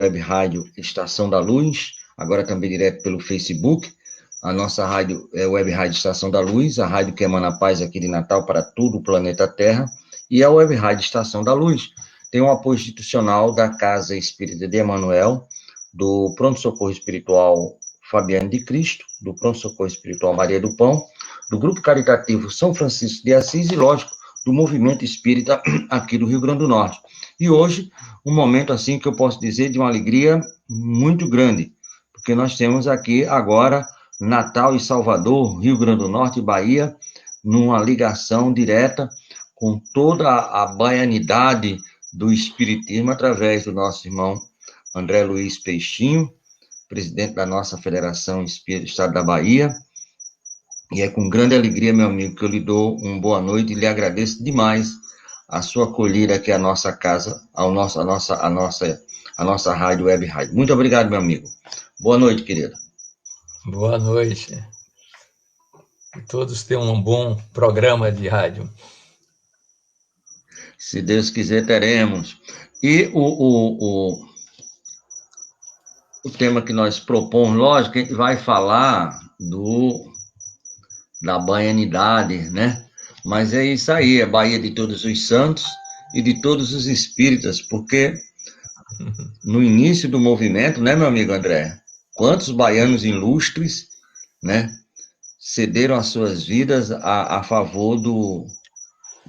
Web Rádio Estação da Luz, agora também direto pelo Facebook. A nossa rádio é Web Rádio Estação da Luz, a rádio que emana paz aqui de Natal para todo o planeta Terra, e a Web Rádio Estação da Luz tem um apoio institucional da Casa Espírita de Emanuel, do Pronto Socorro Espiritual Fabiano de Cristo, do Pronto Socorro Espiritual Maria do Pão, do Grupo Caritativo São Francisco de Assis e, lógico, do Movimento Espírita aqui do Rio Grande do Norte. E hoje, um momento assim que eu posso dizer de uma alegria muito grande, porque nós temos aqui agora Natal e Salvador, Rio Grande do Norte e Bahia, numa ligação direta com toda a baianidade do Espiritismo através do nosso irmão André Luiz Peixinho, presidente da nossa Federação Espírita do Estado da Bahia. E é com grande alegria, meu amigo, que eu lhe dou uma boa noite e lhe agradeço demais a sua acolhida aqui à nossa casa, a nossa rádio, Web Rádio. Muito obrigado, meu amigo. Boa noite, querido. Boa noite. Que todos tenham um bom programa de rádio. Se Deus quiser, teremos. E o tema que nós propomos, lógico, a gente vai falar da baianidade, né? Mas é isso aí, é Bahia de Todos os Santos e de todos os espíritas, porque no início do movimento, né, meu amigo André? Quantos baianos ilustres, né, cederam as suas vidas a favor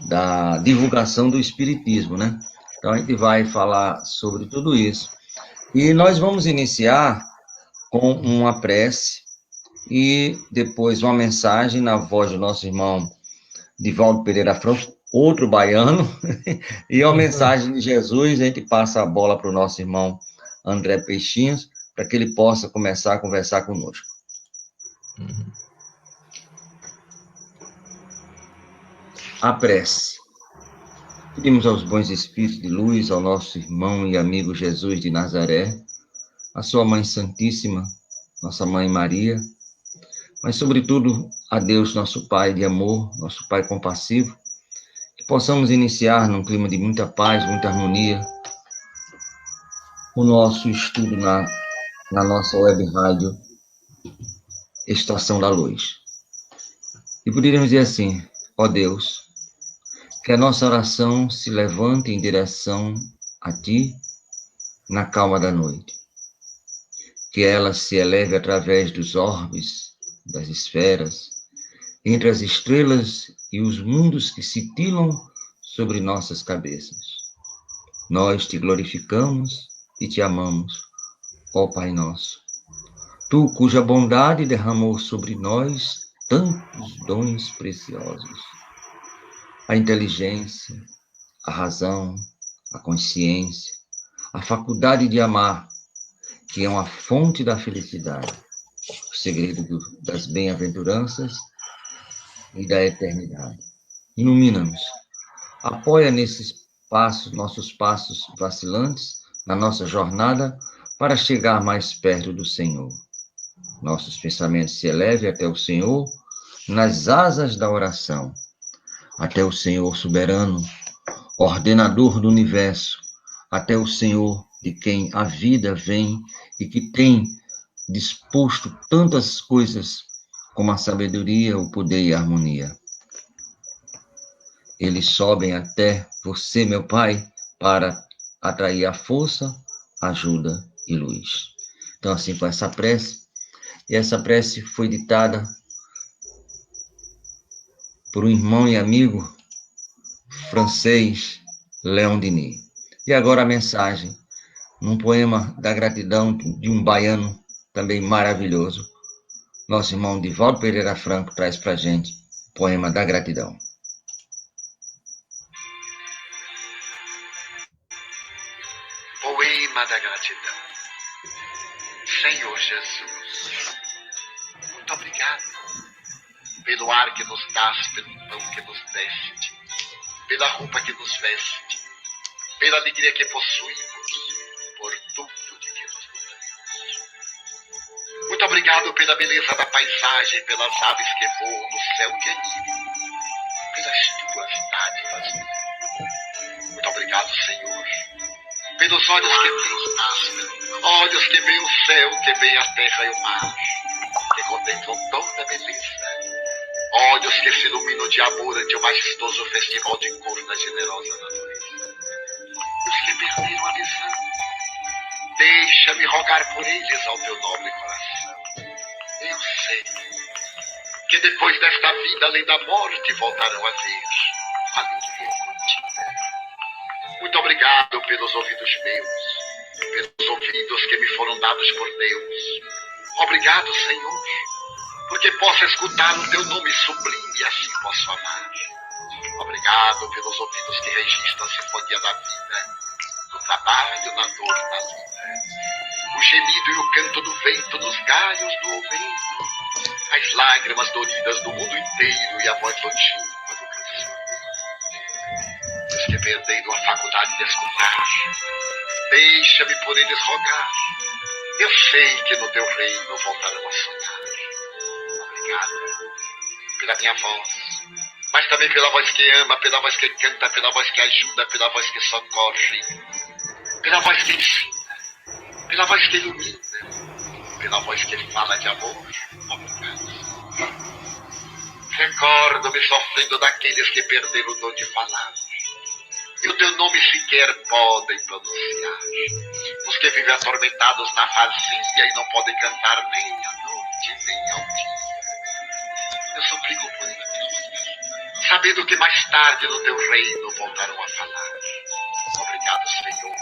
da divulgação do espiritismo, né? Então a gente vai falar sobre tudo isso. E nós vamos iniciar com uma prece e depois uma mensagem na voz do nosso irmão Divaldo Pereira Franco, outro baiano, e a mensagem de Jesus. A gente passa a bola para o nosso irmão André Peixinhos, para que ele possa começar a conversar conosco. A prece. Pedimos aos bons espíritos de luz, ao nosso irmão e amigo Jesus de Nazaré, a sua Mãe Santíssima, nossa Mãe Maria, mas sobretudo a Deus, nosso Pai de amor, nosso Pai compassivo, que possamos iniciar num clima de muita paz, muita harmonia, o nosso estudo na nossa web rádio Estação da Luz. E poderíamos dizer assim: ó Deus, que a nossa oração se levante em direção a Ti na calma da noite, que ela se eleve através dos orbes, das esferas, entre as estrelas e os mundos que cintilam sobre nossas cabeças. Nós te glorificamos e te amamos, ó Pai nosso. Tu, cuja bondade derramou sobre nós tantos dons preciosos. A inteligência, a razão, a consciência, a faculdade de amar, que é uma fonte da felicidade, o segredo das bem-aventuranças e da eternidade. Ilumina-nos, apoia nesses passos, nossos passos vacilantes, na nossa jornada, para chegar mais perto do Senhor. Nossos pensamentos se elevem até o Senhor, nas asas da oração, até o Senhor soberano, ordenador do universo, até o Senhor de quem a vida vem e que tem disposto tantas coisas como a sabedoria, o poder e a harmonia. Eles sobem até você, meu Pai, para atrair a força, ajuda e luz. Então, assim, com essa prece, e essa prece foi ditada por um irmão e amigo francês, Léon Denis. E agora a mensagem, num poema da gratidão de um baiano também maravilhoso, nosso irmão Divaldo Pereira Franco traz para a gente o poema da gratidão. Poema da gratidão. Senhor Jesus, muito obrigado pelo ar que nos dás, pelo pão que nos deste, pela roupa que nos veste, pela alegria que possuímos, por tudo de que nos nutrimos. Muito obrigado pela beleza da paisagem, pelas aves que voam no céu de anil, pelas tuas dádivas. Muito obrigado, Senhor, pelos olhos que veem áspero, olhos que veem o céu, que veem a terra e o mar, que contemplam toda a beleza, olhos que se iluminam de amor ante o majestoso festival de cor da generosa natureza. E os que perderam a visão, deixa-me rogar por eles ao teu nobre coração. Eu sei que depois desta vida, além da morte, voltarão a ver a alegria contida. Muito obrigado pelos ouvidos meus, pelos ouvidos que me foram dados por Deus. Obrigado, Senhor, porque posso escutar o teu nome sublime e assim posso amar. Obrigado pelos ouvidos que registram a sinfonia da vida, do trabalho, na dor, na lida, o gemido e o canto do vento nos galhos do oveiro, as lágrimas doridas do mundo inteiro e a voz longínqua do cancioneiro. Os que perderam a faculdade de escutar, deixa-me por eles rogar. Eu sei que no teu reino voltarão a sonhar. Obrigado pela minha voz, mas também pela voz que ama, pela voz que canta, pela voz que ajuda, pela voz que socorre, pela voz que ensina, pela voz que ilumina, pela voz que fala de amor. Obrigado. Recordo-me sofrendo daqueles que perderam o dom de falar, e o teu nome sequer podem pronunciar. Os que vivem atormentados na vazia e não podem cantar nem à noite, nem ao dia. Eu suplico por eles, sabendo que mais tarde no teu reino voltarão a falar. Obrigado, Senhor,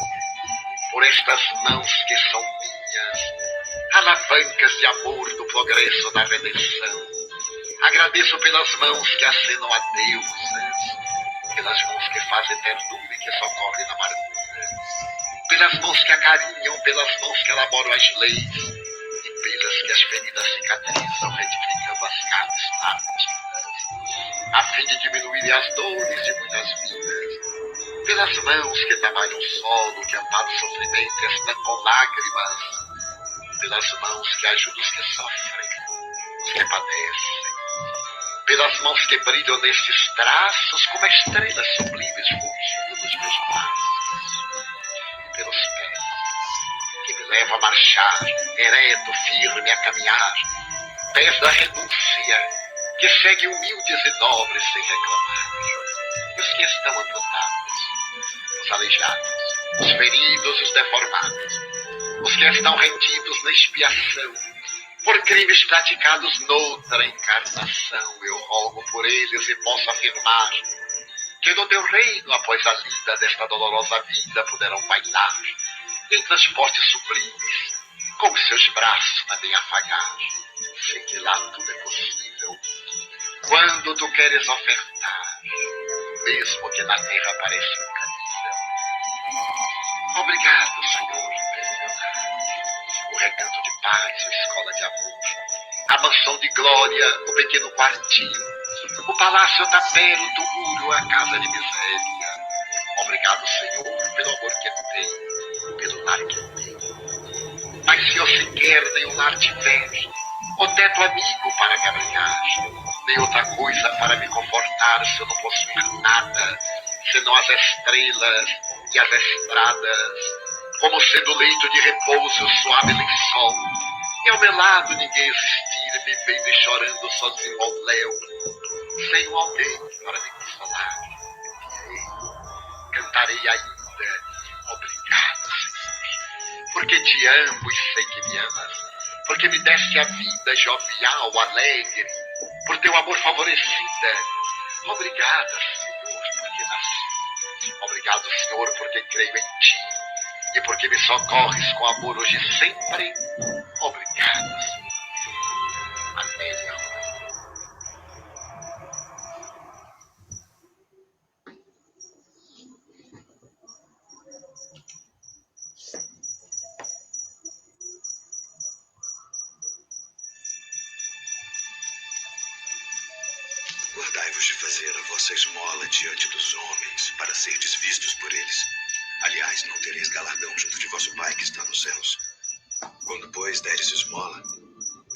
por estas mãos que são minhas, alavancas de amor do progresso da redenção. Agradeço pelas mãos que acenam a deuses, pelas mãos que fazem ternura e que socorrem na amargura, pelas mãos que acarinham, pelas mãos que elaboram as leis e pelas que as feridas cicatrizam, retificando as carnes partidas, a fim de diminuírem as dores de muitas vidas, pelas mãos que trabalham o solo, que amparam o sofrimento e estancam lágrimas, pelas mãos que ajudam os que sofrem, os que padecem, pelas mãos que brilham nestes traços como estrelas sublimes fugindo dos meus braços, pelos pés que me levam a marchar, ereto, firme a caminhar, pés da renúncia que seguem humildes e nobres sem reclamar, e os que estão amputados, os aleijados, os feridos e os deformados, os que estão retidos na expiação, por crimes praticados noutra encarnação. Eu rogo por eles e posso afirmar que no teu reino, após a lida desta dolorosa vida, poderão bailar em transportes sublimes, com os seus braços também afagar. Sei que lá tudo é possível, quando tu queres ofertar, mesmo que na terra pareça incanível. Obrigado, Senhor, pelo meu lar, o recanto de paz, a escola de amor, a mansão de glória, o pequeno quartinho, o palácio, a tapera, o túmulo, a casa de miséria. Obrigado, Senhor, pelo amor que tenho, pelo lar que tenho. Mas se eu sequer nenhum lar tiver, o teto amigo para me abrigar, nem outra coisa para me confortar, se eu não possuir nada, senão as estrelas e as estradas, como sendo leito de repouso o suave lençol, e ao meu lado ninguém existir, vivendo e chorando sozinho ao léu, sem alguém para me consolar. Cantarei ainda, obrigado, Senhor, porque te amo e sei que me amas, porque me deste a vida jovial, alegre, por teu amor favorecida. Obrigada, Senhor, porque nasci. Obrigado, Senhor, porque creio em ti e porque me socorres com amor hoje e sempre. Obrigado, Senhor. Amém. Guardai-vos de fazer a vossa esmola diante dos homens, para serdes vistos por eles. Aliás, não tereis galardão junto de vosso Pai que está nos céus. Quando, pois, deres esmola,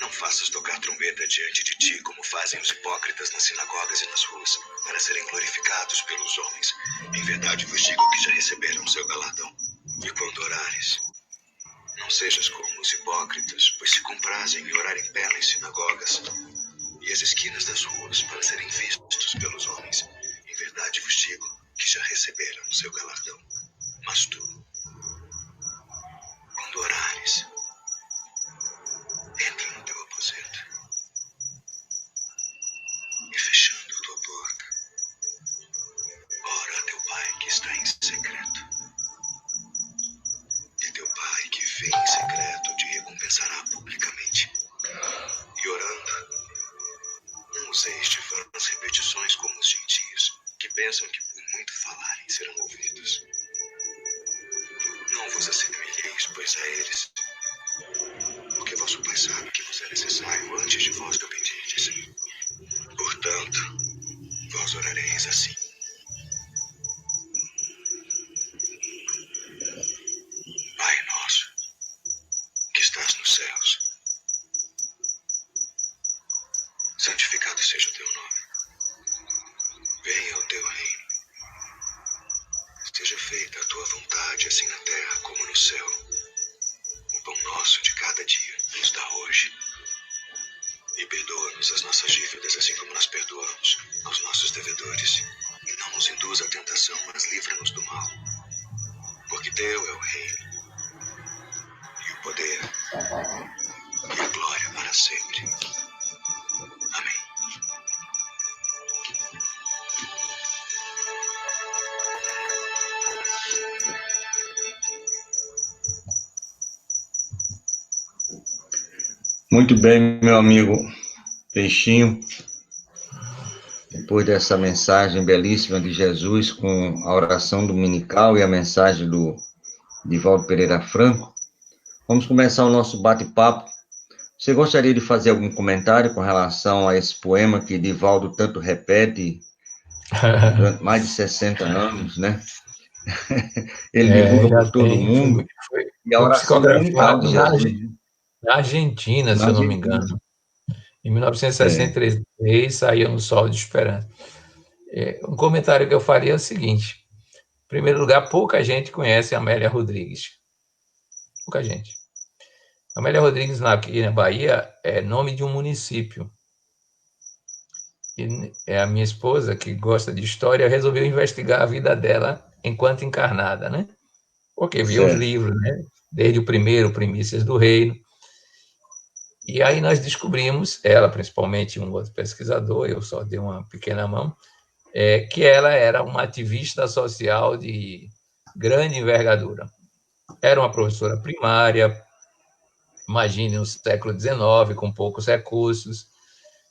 não faças tocar trombeta diante de ti, como fazem os hipócritas nas sinagogas e nas ruas, para serem glorificados pelos homens. Em verdade vos digo que já receberam seu galardão. E quando orares, não sejas como os hipócritas, pois se comprazem em orar em pé nas sinagogas e as esquinas das ruas para serem vistos pelos homens. Em verdade vos digo que já receberam o seu galardão. Mas tu, quando orares, entra no teu aposento e, fechando a tua porta, ora a teu Pai que está em secreto. E teu Pai que vê em secreto te recompensará publicamente. E orando, não useis de vãs repetições como os gentios, que pensam que por muito falarem serão ouvidos. Não vos assemelheis, pois, a eles, porque vosso Pai sabe que vos é necessário antes de vós lhe pedirdes. Portanto, vós orareis assim: Pai nosso, que estás nos céus, santificado seja o teu nome. Venha o teu reino. Seja feita a tua vontade, assim na terra como no céu. O pão nosso de cada dia nos dá hoje. E perdoa-nos as nossas dívidas, assim como nós perdoamos aos nossos devedores. E não nos induza à tentação, mas livra-nos do mal. Porque teu é o reino, e o poder, e a glória para sempre. Amém. Muito bem, meu amigo Peixinho. Depois dessa mensagem belíssima de Jesus, com a oração dominical e a mensagem do Divaldo Pereira Franco, vamos começar o nosso bate-papo. Você gostaria de fazer algum comentário com relação a esse poema que Divaldo tanto repete durante mais de 60 anos, né? Ele divulga por todo mundo. E a oração dominical de Jesus. Na Argentina, se eu não me engano. Em 1963, saiu no Sol de Esperança. Um comentário que eu faria é o seguinte. Em primeiro lugar, pouca gente conhece a Amélia Rodrigues. Pouca gente. Amélia Rodrigues, aqui na Bahia, é nome de um município. E a minha esposa, que gosta de história, resolveu investigar a vida dela enquanto encarnada, né? Porque viu os livros, né? Desde o primeiro, Primícias do Reino. E aí nós descobrimos, ela principalmente, um outro pesquisador, eu só dei uma pequena mão, que ela era uma ativista social de grande envergadura. Era uma professora primária, imagine, no século XIX, com poucos recursos,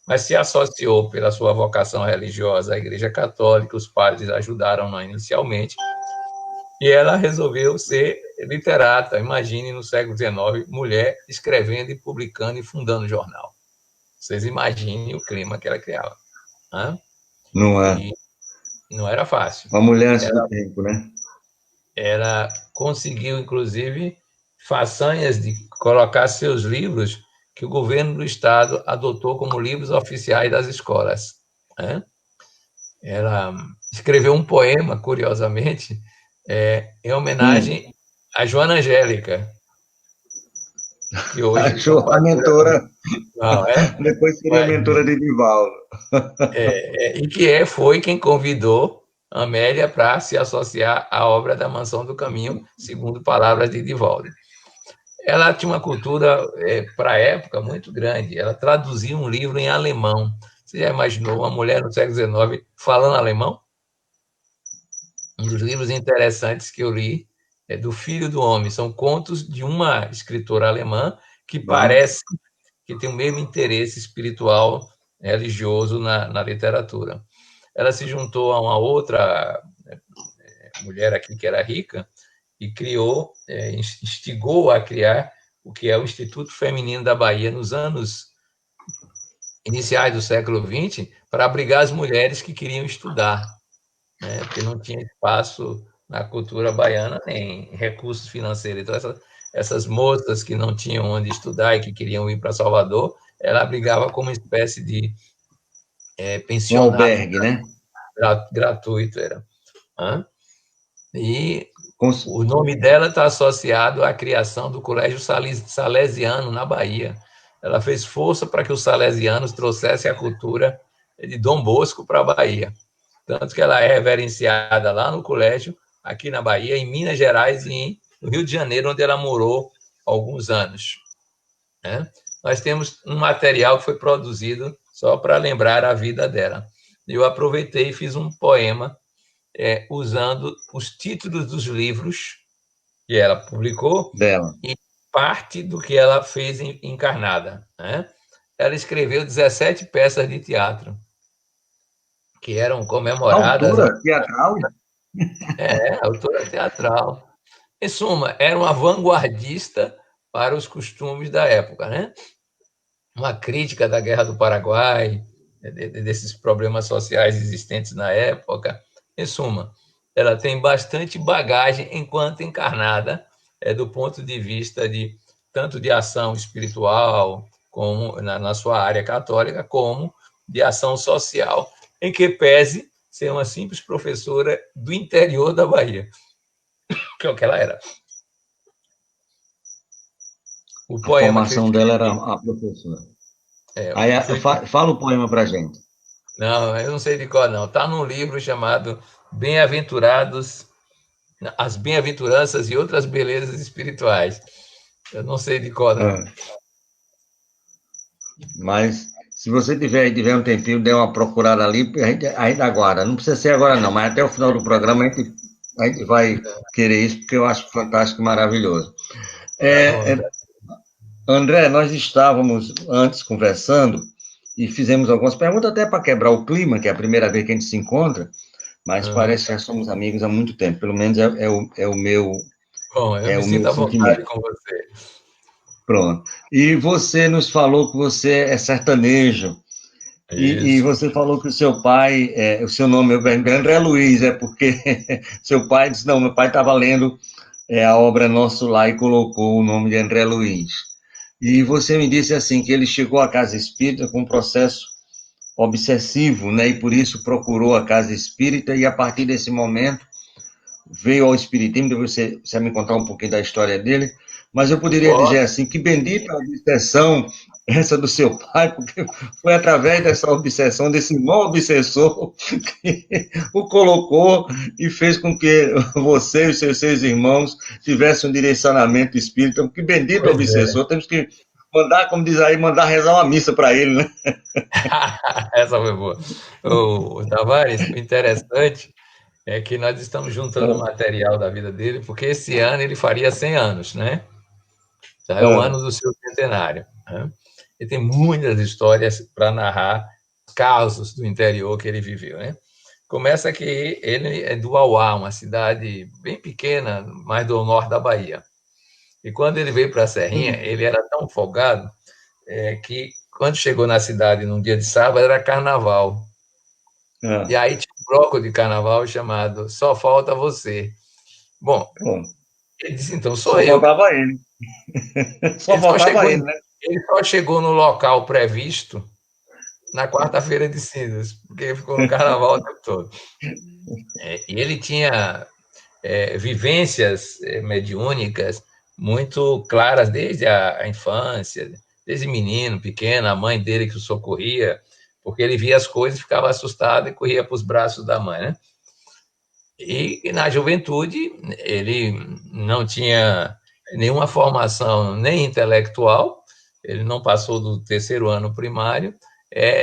mas se associou pela sua vocação religiosa à Igreja Católica, os padres ajudaram-na inicialmente, e ela resolveu ser literata, imagine, no século XIX, mulher escrevendo e publicando e fundando jornal. Vocês imaginem o clima que ela criava. Hã? Não é. E não era fácil. Uma mulher antes do tempo, né? Ela conseguiu, inclusive, façanhas de colocar seus livros que o governo do Estado adotou como livros oficiais das escolas. Né? Ela escreveu um poema, curiosamente, em homenagem a Joana Angélica, que hoje... A mentora... Não, depois seria a mentora de Divaldo. E que foi quem convidou a Amélia para se associar à obra da Mansão do Caminho, segundo palavras de Divaldo. Ela tinha uma cultura, para a época, muito grande. Ela traduzia um livro em alemão. Você já imaginou uma mulher no século XIX falando alemão? Um dos livros interessantes que eu li é do Filho do Homem. São contos de uma escritora alemã que parece que tem o mesmo interesse espiritual, religioso na literatura. Ela se juntou a uma outra mulher aqui que era rica e criou, instigou a criar o que é o Instituto Feminino da Bahia nos anos iniciais do século XX, para abrigar as mulheres que queriam estudar, né? Porque não tinha espaço na cultura baiana, nem recursos financeiros. Então, essas moças que não tinham onde estudar e que queriam ir para Salvador, ela abrigava como uma espécie de pensionato. Um albergue, né? Gratuito era. E O nome dela está associado à criação do Colégio Salesiano, na Bahia. Ela fez força para que os salesianos trouxessem a cultura de Dom Bosco para a Bahia. Tanto que ela é reverenciada lá no colégio, aqui na Bahia, em Minas Gerais e no Rio de Janeiro, onde ela morou alguns anos. Nós temos um material que foi produzido só para lembrar a vida dela. Eu aproveitei e fiz um poema usando os títulos dos livros que ela publicou dela. E parte do que ela fez encarnada. Ela escreveu 17 peças de teatro que eram comemoradas. Autora teatral? Autora teatral. Em suma, era uma vanguardista para os costumes da época, né? Uma crítica da Guerra do Paraguai, desses problemas sociais existentes na época. Em suma, ela tem bastante bagagem enquanto encarnada, do ponto de vista de tanto de ação espiritual, como na sua área católica, como de ação social, em que pese ser uma simples professora do interior da Bahia, que é o que ela era. A formação dela era a professora. Aí fala o poema para a gente. Não, eu não sei de qual, não. Está num livro chamado Bem-aventurados, as Bem-aventuranças e Outras Belezas Espirituais. Eu não sei de qual, não. Mas, se você tiver um tempinho, dê uma procurada ali, a gente aguarda. Não precisa ser agora, não, mas até o final do programa a gente vai querer isso, porque eu acho fantástico e maravilhoso. André, nós estávamos antes conversando e fizemos algumas perguntas até para quebrar o clima, que é a primeira vez que a gente se encontra, mas parece que já somos amigos há muito tempo, pelo menos é o meu. Bom, eu me sinto à vontade com você. Pronto. E você nos falou que você é sertanejo. E você falou que o seu pai, o seu nome é André Luiz, porque seu pai disse, não, meu pai estava lendo a obra Nosso Lar e colocou o nome de André Luiz. E você me disse assim, que ele chegou à casa espírita com um processo obsessivo, né? E por isso procurou a casa espírita e a partir desse momento veio ao espiritismo. Você vai me contar um pouquinho da história dele, mas eu poderia dizer assim, que bendita a obsessão essa do seu pai, porque foi através dessa obsessão, desse irmão obsessor, que o colocou e fez com que você e os seus irmãos tivessem um direcionamento espírita. Que bendito obsessor. Temos que mandar, como diz aí, mandar rezar uma missa para ele, né? Essa foi boa. O Tavares, o interessante é que nós estamos juntando material da vida dele, porque esse ano ele faria 100 anos, né? Já é o ano do seu centenário. Né? E tem muitas histórias para narrar casos do interior que ele viveu, né? Começa que ele é do Auá, uma cidade bem pequena, mais do norte da Bahia. E quando ele veio para a Serrinha, ele era tão folgado que quando chegou na cidade num dia de sábado, era carnaval. E aí tinha um bloco de carnaval chamado Só Falta Você. Bom, ele disse, então sou eu. Só faltava ele. Só faltava ele, né? Ele só chegou no local previsto na quarta-feira de cinzas, porque ficou no carnaval o tempo todo. E ele tinha vivências mediúnicas muito claras desde a infância, desde menino, pequeno, a mãe dele que o socorria, porque ele via as coisas, ficava assustado e corria para os braços da mãe, né? E na juventude, ele não tinha nenhuma formação nem intelectual, ele não passou do terceiro ano primário,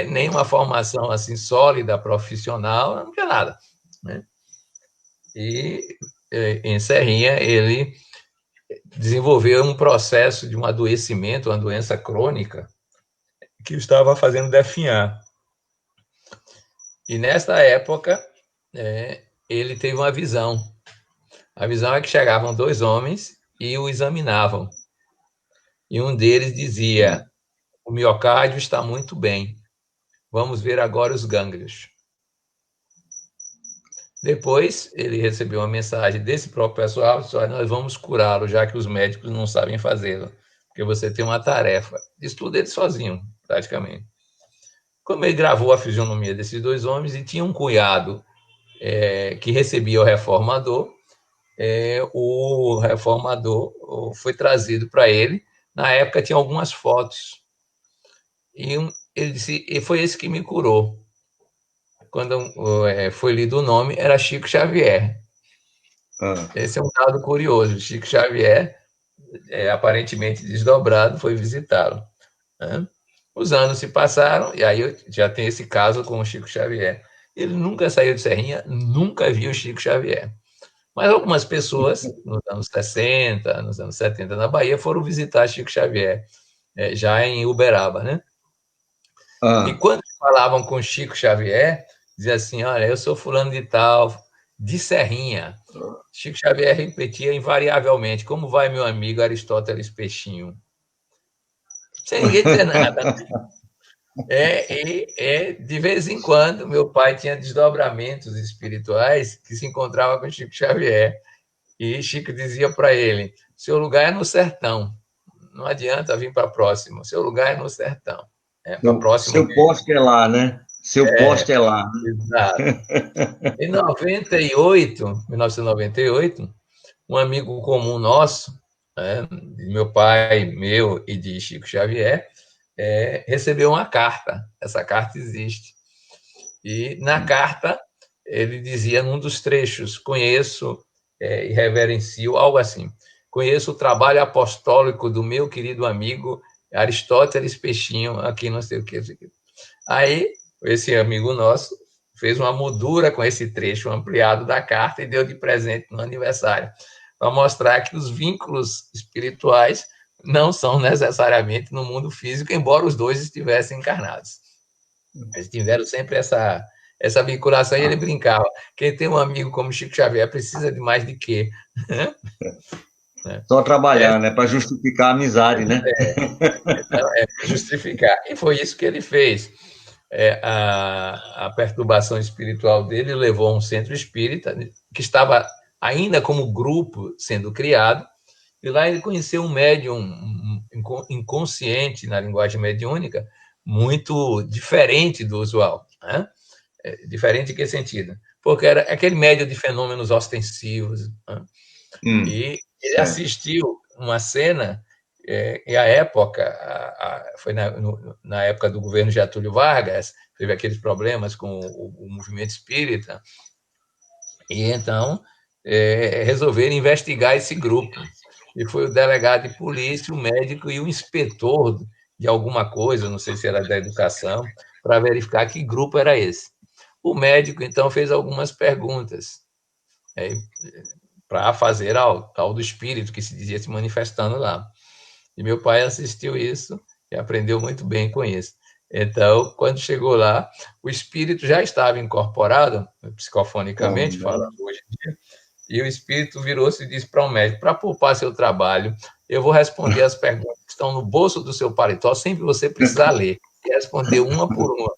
nenhuma formação assim sólida, profissional, não tinha nada, né? E em Serrinha ele desenvolveu um processo de um adoecimento, uma doença crônica, que o estava fazendo definhar. E nesta época, ele teve uma visão. A visão é que chegavam 2 homens e o examinavam. E um deles dizia, o miocárdio está muito bem, vamos ver agora os gânglios. Depois, ele recebeu uma mensagem desse próprio pessoal, disse, nós vamos curá-lo, já que os médicos não sabem fazê-lo, porque você tem uma tarefa. Diz tudo ele sozinho, praticamente. Como ele gravou a fisionomia desses 2 homens e tinha um cunhado que recebia o reformador, o reformador foi trazido para ele. Na época tinha algumas fotos. E ele disse, e foi esse que me curou. Quando foi lido o nome, era Chico Xavier. Esse é um dado curioso. Chico Xavier, aparentemente desdobrado, foi visitá-lo. Né? Os anos se passaram, e aí já tem esse caso com o Chico Xavier. Ele nunca saiu de Serrinha, nunca viu o Chico Xavier. Mas algumas pessoas, nos anos 60, nos anos 70, na Bahia, foram visitar Chico Xavier, já em Uberaba, né? E quando falavam com Chico Xavier, dizia assim, olha, eu sou fulano de tal, de Serrinha. Chico Xavier repetia invariavelmente, como vai meu amigo Aristóteles Peixinho? Sem ninguém dizer nada. De vez em quando, meu pai tinha desdobramentos espirituais que se encontrava com Chico Xavier. E Chico dizia para ele, seu lugar é no sertão, não adianta vir para próximo, seu lugar é no sertão. Seu poste é lá, né? Seu poste é lá. Exato. Em 1998, um amigo comum nosso, de meu pai, meu e de Chico Xavier, recebeu uma carta. Essa carta existe. E na carta ele dizia num dos trechos, conheço e reverencio, algo assim, conheço o trabalho apostólico do meu querido amigo Aristóteles Peixinho, aqui não sei o que. Aí, esse amigo nosso fez uma moldura com esse trecho ampliado da carta e deu de presente no aniversário, para mostrar que os vínculos espirituais não são necessariamente no mundo físico, embora os dois estivessem encarnados. Eles tiveram sempre essa vinculação, e ele brincava, quem tem um amigo como Chico Xavier precisa de mais de quê? Só trabalhar, né? Para justificar a amizade, né? Justificar. E foi isso que ele fez. A perturbação espiritual dele levou a um centro espírita, que estava ainda como grupo sendo criado, e lá ele conheceu um médium inconsciente, na linguagem mediúnica, muito diferente do usual. Né? Diferente em que sentido? Porque era aquele médium de fenômenos ostensivos. Né? E ele assistiu uma cena, e a época, foi na época do governo Getúlio Vargas, teve aqueles problemas com o movimento espírita, e então resolveram investigar esse grupo. E foi o delegado de polícia, o médico e o inspetor de alguma coisa, não sei se era da educação, para verificar que grupo era esse. O médico, então, fez algumas perguntas para fazer ao tal do espírito que se dizia se manifestando lá. E meu pai assistiu isso e aprendeu muito bem com isso. Então, quando chegou lá, o espírito já estava incorporado, psicofonicamente, falando hoje em dia, e o espírito virou-se e disse para o médico, para poupar seu trabalho, eu vou responder as perguntas que estão no bolso do seu paletó, sem você precisar ler, e responder uma por uma.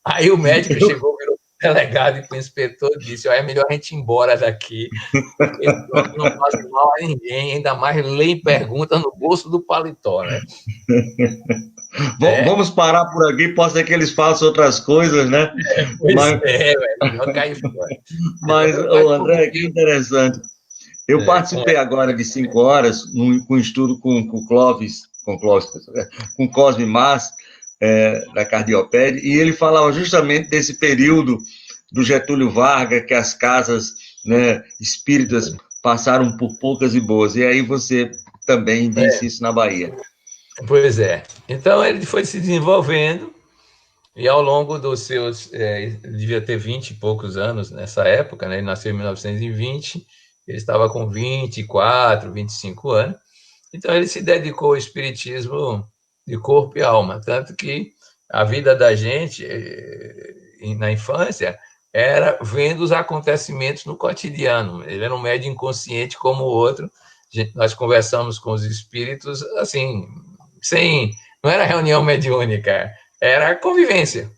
Aí o médico chegou, virou para o delegado e para o inspetor e disse, é melhor a gente ir embora daqui, porque não faz mal a ninguém, ainda mais ler pergunta no bolso do paletó, né? Vamos parar por aqui, pode ser que eles façam outras coisas, né? Melhor cair fora. Mas, André, que interessante. Eu participei agora de 5 horas com um estudo com Cosme Mas, da Cardiopédia, e ele falava justamente desse período do Getúlio Vargas, que as casas, né, espíritas passaram por poucas e boas. E aí você também disse isso na Bahia. Pois é. Então, ele foi se desenvolvendo, e ao longo dos seus... ele devia ter 20 e poucos anos nessa época, né? Ele nasceu em 1920, ele estava com 24, 25 anos. Então, ele se dedicou ao espiritismo de corpo e alma, tanto que a vida da gente, na infância, era vendo os acontecimentos no cotidiano. Ele era um médium inconsciente como o outro. Nós conversamos com os espíritos, assim... não era reunião mediúnica, era convivência.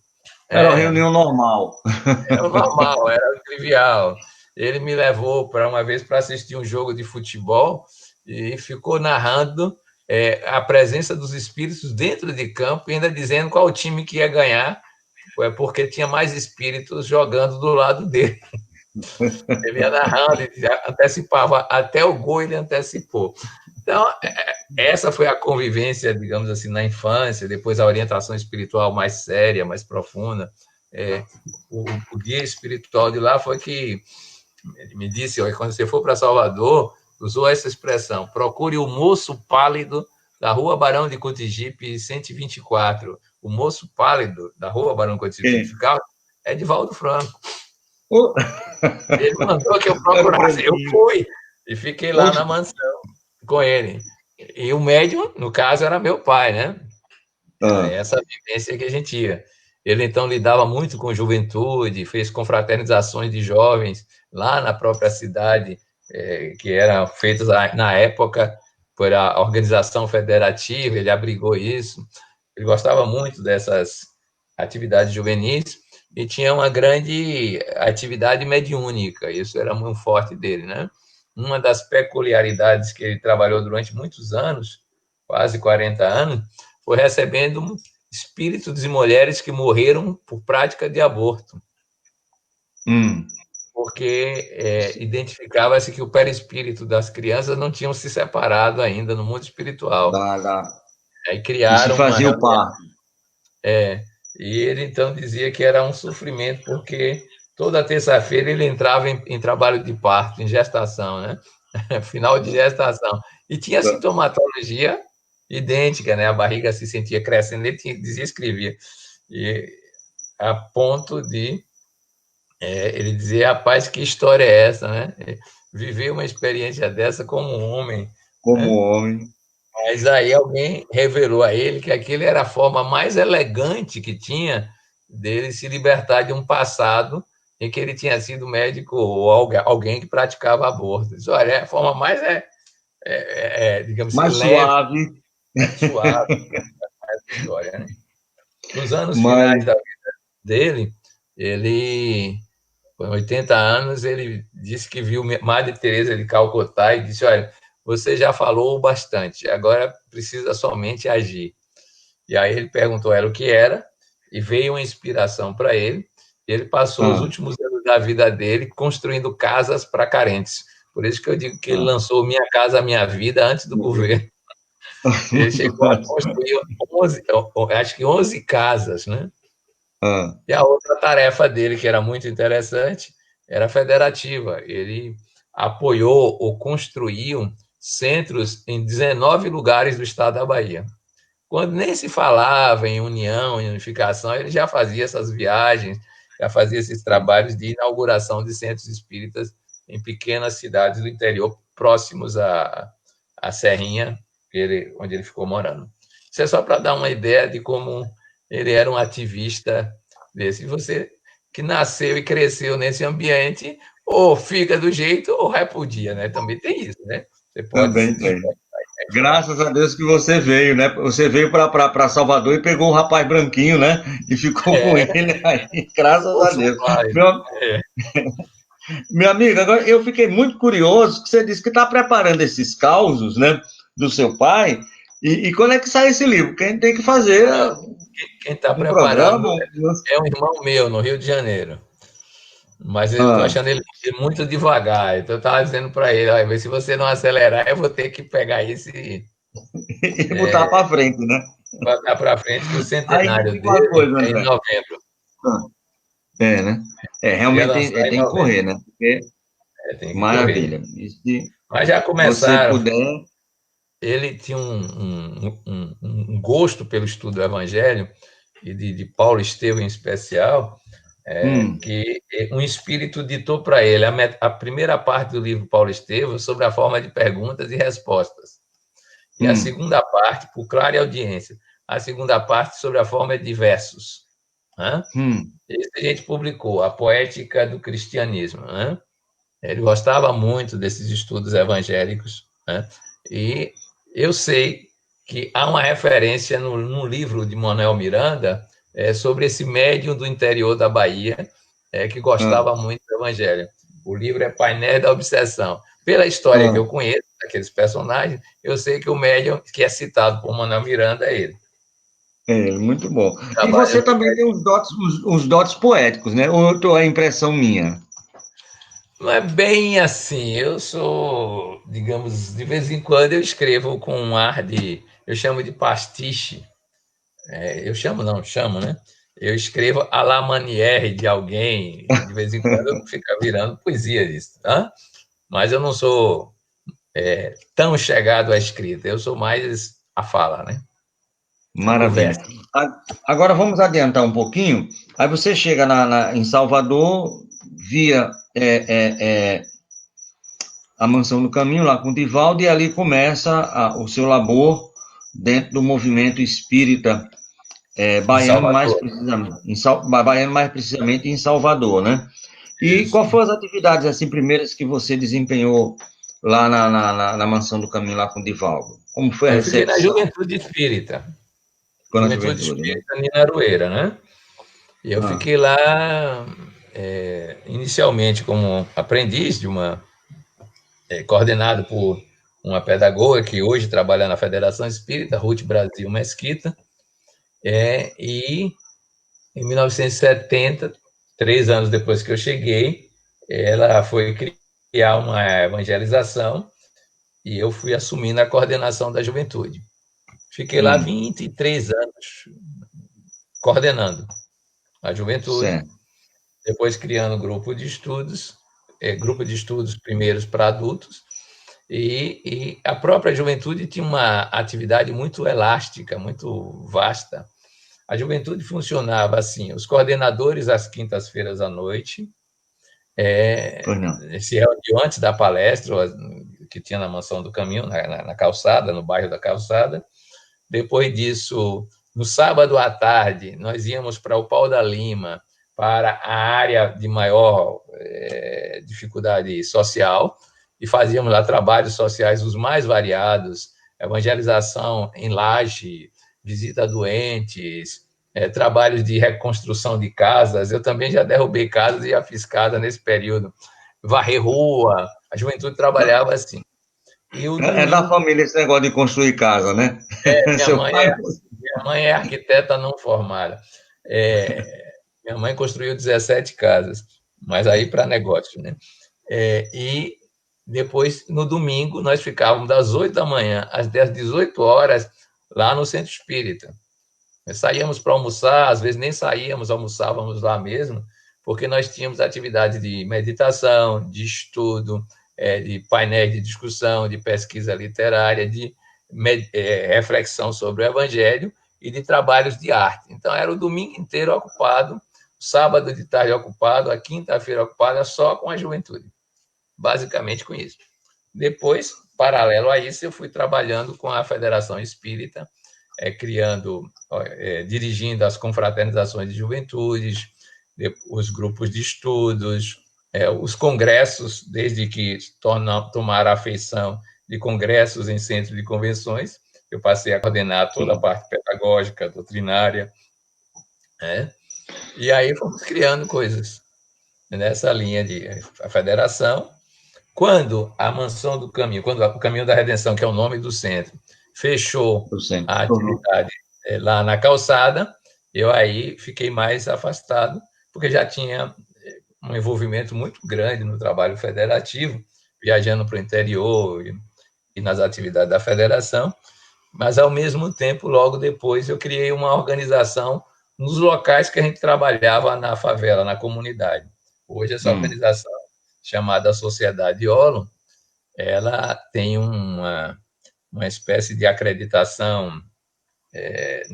Era uma reunião normal. Era normal, era trivial. Ele me levou uma vez para assistir um jogo de futebol e ficou narrando a presença dos espíritos dentro de campo e ainda dizendo qual o time que ia ganhar, porque tinha mais espíritos jogando do lado dele. Ele ia narrando, ele antecipava, até o gol ele antecipou. Então, essa foi a convivência, digamos assim, na infância, depois a orientação espiritual mais séria, mais profunda. O guia espiritual de lá foi que me disse, olha, quando você for para Salvador, usou essa expressão, procure o moço pálido da Rua Barão de Cotigipe 124. O moço pálido da Rua Barão de Cotigipe é Edivaldo Franco. Ele mandou que eu procurasse, eu fui e fiquei lá na mansão com ele. E o médium, no caso, era meu pai, né? Essa vivência que a gente ia. Ele, então, lidava muito com juventude, fez confraternizações de jovens lá na própria cidade, que eram feitas na época por a organização federativa, ele abrigou isso. Ele gostava muito dessas atividades juvenis e tinha uma grande atividade mediúnica, isso era muito forte dele, né? Uma das peculiaridades que ele trabalhou durante muitos anos, quase 40 anos, foi recebendo espíritos de mulheres que morreram por prática de aborto. Porque identificava-se que o perispírito das crianças não tinham se separado ainda no mundo espiritual. Aí criaram e se fazia o parto. E ele, então, dizia que era um sofrimento, porque toda terça-feira ele entrava em trabalho de parto, em gestação, né? Final de gestação. E tinha sintomatologia idêntica, né? A barriga se sentia crescendo, ele dizia, escrevia. E a ponto de... ele dizia, rapaz, que história é essa, né? Viver uma experiência dessa como um homem. Homem. Mas aí alguém revelou a ele que aquilo era a forma mais elegante que tinha dele se libertar de um passado em que ele tinha sido médico ou alguém que praticava aborto. Disse, olha, é a forma mais digamos mais assim, suave. Suave. Essa história, né? Nos anos finais da vida dele, ele, com 80 anos, ele disse que viu Madre Teresa de Calcutá e disse, olha, você já falou bastante, agora precisa somente agir. E aí ele perguntou a ela o que era, e veio uma inspiração para ele, e ele passou os últimos anos da vida dele construindo casas para carentes. Por isso que eu digo que ele lançou Minha Casa Minha Vida antes do governo. Ele chegou a construir 11 casas, né? E a outra tarefa dele, que era muito interessante, era federativa. Ele apoiou ou construiu centros em 19 lugares do estado da Bahia. Quando nem se falava em união, em unificação, ele já fazia essas viagens, já fazia esses trabalhos de inauguração de centros espíritas em pequenas cidades do interior, próximos à Serrinha, onde ele ficou morando. Isso é só para dar uma ideia de como ele era um ativista desse. Você que nasceu e cresceu nesse ambiente, ou fica do jeito ou repudia, né? Também tem isso, né? Você pode Também tem. Graças a Deus que você veio, né? Você veio para Salvador e pegou um rapaz branquinho, né? E ficou com ele aí. Graças a Deus. Meu amigo, agora eu fiquei muito curioso que você disse que está preparando esses causos, né? Do seu pai. E quando é que sai esse livro? Quem tem que fazer? Quem está preparando é um irmão meu, no Rio de Janeiro. Mas eu estou achando ele muito devagar. Então eu estava dizendo para ele, se você não acelerar, eu vou ter que pegar esse... E botar para frente, né? Botar para frente, que o centenário dele é em novembro. Né? Realmente tem que correr, né? Porque... maravilha. Mas já começaram... Se puder... Ele tinha um gosto pelo estudo do Evangelho, e de Paulo Estevão em especial, que um espírito ditou para ele a primeira parte do livro Paulo Estevão sobre a forma de perguntas e respostas. E a segunda parte, por clara audiência. A segunda parte sobre a forma de versos. Isso a gente publicou, A Poética do Cristianismo. Ele gostava muito desses estudos evangélicos. E eu sei que há uma referência no livro de Manuel Miranda sobre esse médium do interior da Bahia que gostava muito do Evangelho. O livro é Painéis da Obsessão. Pela história que eu conheço, daqueles personagens, eu sei que o médium que é citado por Manuel Miranda é ele. Muito bom. E você também tem uns dotes poéticos, né? Ou é impressão minha? Não é bem assim. Eu sou, digamos, de vez em quando eu escrevo com um ar de, eu chamo de pastiche. Eu chamo, não, chamo, né? Eu escrevo à la manière de alguém, e de vez em quando fica virando poesia isso, tá? Mas eu não sou tão chegado à escrita, eu sou mais a fala, né? Maravilha. Conversa. Agora vamos adiantar um pouquinho. Aí você chega em Salvador, via a Mansão do Caminho, lá com o Divaldo, e ali começa o seu labor dentro do movimento espírita Em baiano, Salvador. baiano mais precisamente em Salvador, né? E Isso. qual foram as atividades assim primeiras que você desempenhou lá na Mansão do Caminho, lá com o Divaldo? Como foi a Eu fiquei na recepção? Juventude Espírita. Ficou na Juventude juventude, né? Espírita Ninarueira, né? E eu Ah, fiquei lá inicialmente como aprendiz de uma coordenado por uma pedagoga que hoje trabalha na Federação Espírita, Ruth Brasil Mesquita, e em 1970, 3 anos depois que eu cheguei, ela foi criar uma evangelização e eu fui assumindo a coordenação da juventude. Fiquei lá 23 anos coordenando a juventude, certo. depois criando grupo de estudos primeiros para adultos, e a própria juventude tinha uma atividade muito elástica, muito vasta. A juventude funcionava assim: os coordenadores às quintas-feiras à noite Pois não. se reuniam antes da palestra que tinha na Mansão do Caminho, na calçada, no bairro da Calçada. Depois disso, no sábado à tarde, nós íamos para o Pau da Lima, para a área de maior dificuldade social, e fazíamos lá trabalhos sociais os mais variados, evangelização em laje, visita a doentes, trabalhos de reconstrução de casas. Eu também já derrubei casas e já fiz casa nesse período. Varrer rua, a juventude trabalhava assim. E o É da domingo, família esse negócio de construir casa, né? minha Seu mãe pai. minha mãe é arquiteta não formada. Minha mãe construiu 17 casas, mas aí para negócio, né? E depois, no domingo, nós ficávamos das 8 da manhã às 18 horas lá no Centro Espírita. Nós saíamos para almoçar, às vezes nem saíamos, almoçávamos lá mesmo, porque nós tínhamos atividades de meditação, de estudo, de painéis de discussão, de pesquisa literária, de reflexão sobre o Evangelho e de trabalhos de arte. Então, era o domingo inteiro ocupado, o sábado de tarde ocupado, a quinta-feira ocupada só com a juventude. Basicamente com isso. Depois, paralelo a isso, eu fui trabalhando com a Federação Espírita, dirigindo as confraternizações de juventudes, os grupos de estudos, os congressos, desde que tomaram a feição de congressos em centro de convenções, eu passei a coordenar toda a parte pedagógica, doutrinária, e aí fomos criando coisas nessa linha de a federação. Quando a Mansão do Caminho, quando o Caminho da Redenção, que é o nome do centro, fechou a atividade lá na calçada, eu aí fiquei mais afastado, porque já tinha um envolvimento muito grande no trabalho federativo, viajando para o interior e nas atividades da federação, mas, ao mesmo tempo, logo depois, eu criei uma organização nos locais que a gente trabalhava na favela, na comunidade. Hoje, essa organização, chamada Sociedade Olo, ela tem uma espécie de acreditação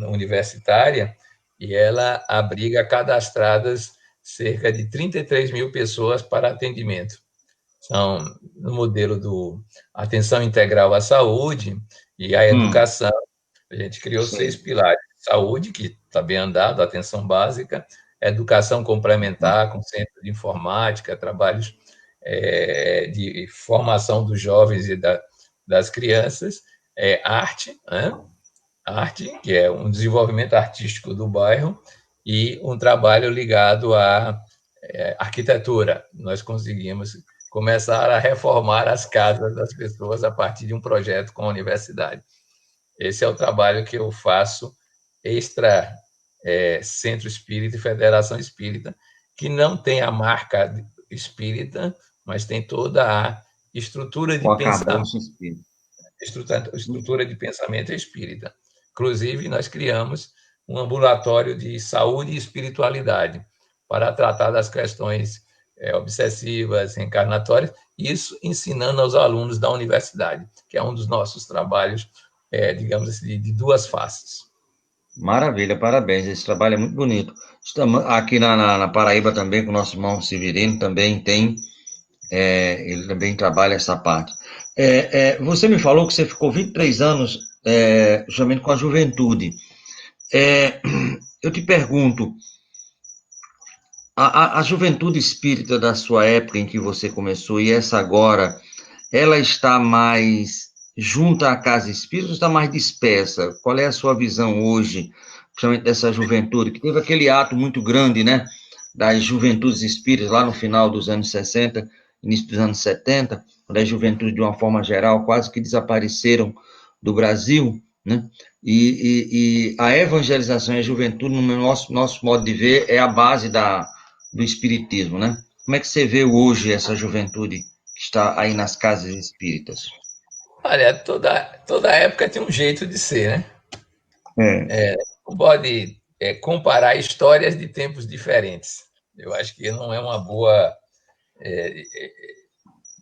universitária e ela abriga cadastradas cerca de 33 mil pessoas para atendimento. São no modelo do atenção integral à saúde e à educação. A gente criou 6 pilares: saúde, que está bem andado, atenção básica; educação complementar, com centro de informática, trabalhos de formação dos jovens e das crianças; arte, né? Arte, que é um desenvolvimento artístico do bairro, e um trabalho ligado à arquitetura. Nós conseguimos começar a reformar as casas das pessoas a partir de um projeto com a universidade. Esse é o trabalho que eu faço extra Centro Espírita e Federação Espírita, que não tem a marca espírita, mas tem toda a estrutura de O pensamento. arcabouço espírita. Estrutura de pensamento espírita. Inclusive, nós criamos um ambulatório de saúde e espiritualidade para tratar das questões obsessivas, reencarnatórias, isso ensinando aos alunos da universidade, que é um dos nossos trabalhos, digamos assim, de duas faces. Maravilha, parabéns, esse trabalho é muito bonito. Estamos aqui na Paraíba também, com o nosso irmão Severino, também tem, ele também trabalha essa parte. Você me falou que você ficou 23 anos justamente com a juventude. Eu te pergunto, a juventude espírita da sua época em que você começou e essa agora, ela está mais junta à casa espírita ou está mais dispersa? Qual é a sua visão hoje, principalmente dessa juventude, que teve aquele ato muito grande, né, das juventudes espíritas lá no final dos anos 60, início dos anos 70, quando as juventudes, de uma forma geral, quase que desapareceram do Brasil, né? E a evangelização e a juventude, no nosso modo de ver, é a base do espiritismo, né? Como é que você vê hoje essa juventude que está aí nas casas espíritas? Olha, toda época tem um jeito de ser, né? Não pode comparar histórias de tempos diferentes. Eu acho que não é uma boa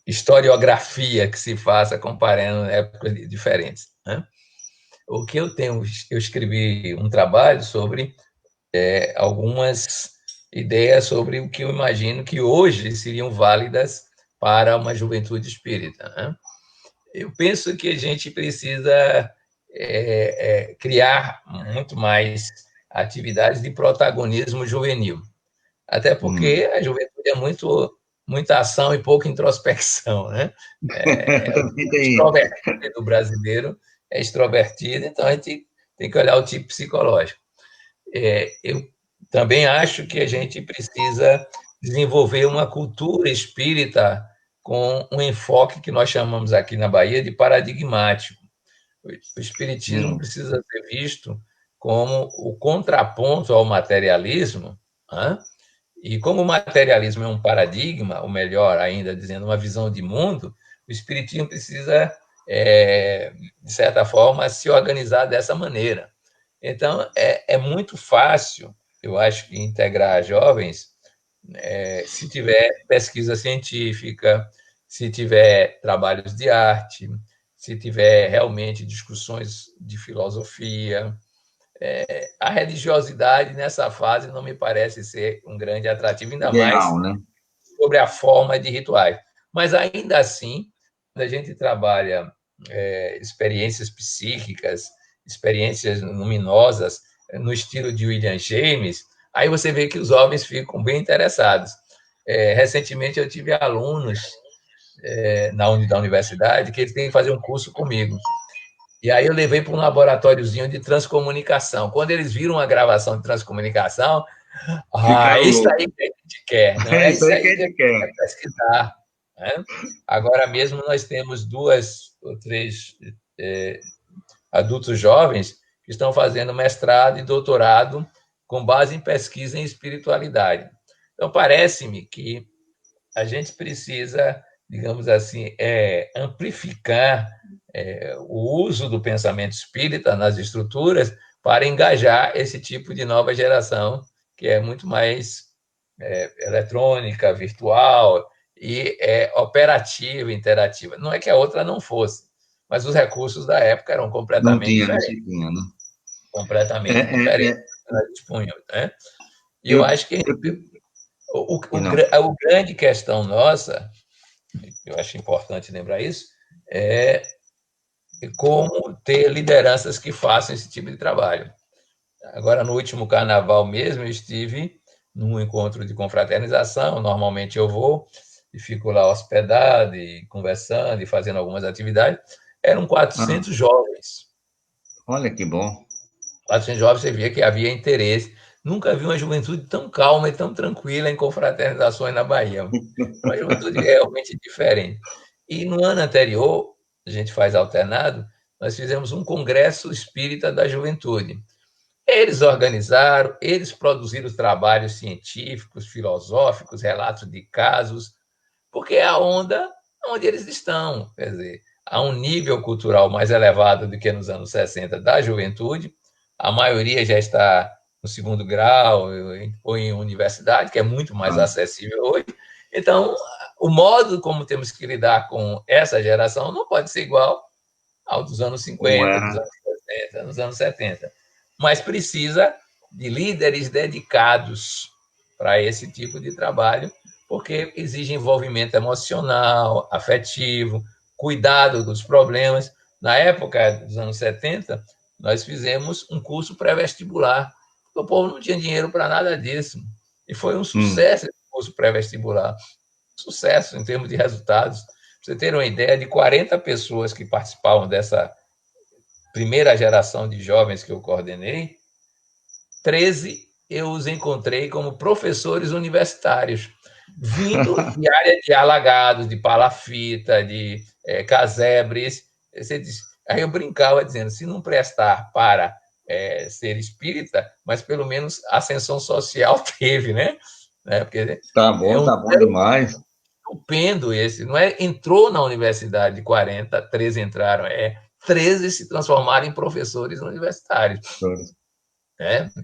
historiografia que se faça comparando épocas diferentes, né? O que eu escrevi um trabalho sobre algumas ideias sobre o que eu imagino que hoje seriam válidas para uma juventude espírita, né? Eu penso que a gente precisa criar muito mais atividades de protagonismo juvenil, até porque a juventude é muita ação e pouca introspecção, né? O extrovertido do brasileiro é extrovertido, então a gente tem que olhar o tipo psicológico. Eu também acho que a gente precisa desenvolver uma cultura espírita com um enfoque que nós chamamos aqui na Bahia de paradigmático. O espiritismo precisa ser visto como o contraponto ao materialismo, né? E como o materialismo é um paradigma, ou melhor ainda, dizendo uma visão de mundo, o espiritismo precisa, de certa forma, se organizar dessa maneira. Então, é muito fácil, eu acho, que integrar jovens, se tiver pesquisa científica, se tiver trabalhos de arte, se tiver realmente discussões de filosofia. A religiosidade, nessa fase, não me parece ser um grande atrativo, ainda mais né? sobre a forma de rituais. Mas, ainda assim, quando a gente trabalha experiências psíquicas, experiências luminosas, no estilo de William James, aí você vê que os jovens ficam bem interessados. Recentemente, eu tive alunos da universidade que eles têm que fazer um curso comigo. E aí eu levei para um laboratóriozinho de transcomunicação. Quando eles viram a gravação de transcomunicação, isso aí que a gente quer, não é isso aí que a gente quer pesquisar, né? Agora mesmo nós temos 2 ou 3 adultos jovens que estão fazendo mestrado e doutorado com base em pesquisa em espiritualidade. Então, parece-me que a gente precisa, digamos assim, amplificar o uso do pensamento espírita nas estruturas para engajar esse tipo de nova geração, que é muito mais eletrônica, virtual e operativa, interativa. Não é que a outra não fosse, mas os recursos da época eram completamente diferentes. Não tinha, né? Completamente diferentes. Né? E eu acho que a grande questão nossa, eu acho importante lembrar isso, é como ter lideranças que façam esse tipo de trabalho. Agora, no último carnaval mesmo, eu estive num encontro de confraternização, normalmente eu vou e fico lá hospedado, e conversando, e fazendo algumas atividades. Eram 400 jovens. Olha que bom. 400 jovens, você via que havia interesse. Nunca vi uma juventude tão calma e tão tranquila em confraternizações na Bahia. Uma juventude realmente diferente. E no ano anterior, a gente faz alternado, nós fizemos um congresso espírita da juventude. Eles organizaram, eles produziram trabalhos científicos, filosóficos, relatos de casos, porque é a onda onde eles estão. Quer dizer, há um nível cultural mais elevado do que nos anos 60 da juventude, a maioria já está no segundo grau ou em universidade, que é muito mais acessível hoje. Então, o modo como temos que lidar com essa geração não pode ser igual ao dos anos 50, dos anos 60, dos anos 70, mas precisa de líderes dedicados para esse tipo de trabalho, porque exige envolvimento emocional, afetivo, cuidado dos problemas. Na época dos anos 70, nós fizemos um curso pré-vestibular, porque o povo não tinha dinheiro para nada disso. E foi um sucesso esse curso pré-vestibular. Sucesso em termos de resultados. Para você ter uma ideia, de 40 pessoas que participavam dessa primeira geração de jovens que eu coordenei, 13 eu os encontrei como professores universitários, vindo de área de Alagados, de Palafita, de Casebres. Aí eu brincava dizendo, se não prestar para ser espírita, mas pelo menos ascensão social teve, né? Porque tá bom demais. Estupendo esse, não é? Entrou na universidade de 40, 13 entraram, 13 se transformaram em professores universitários.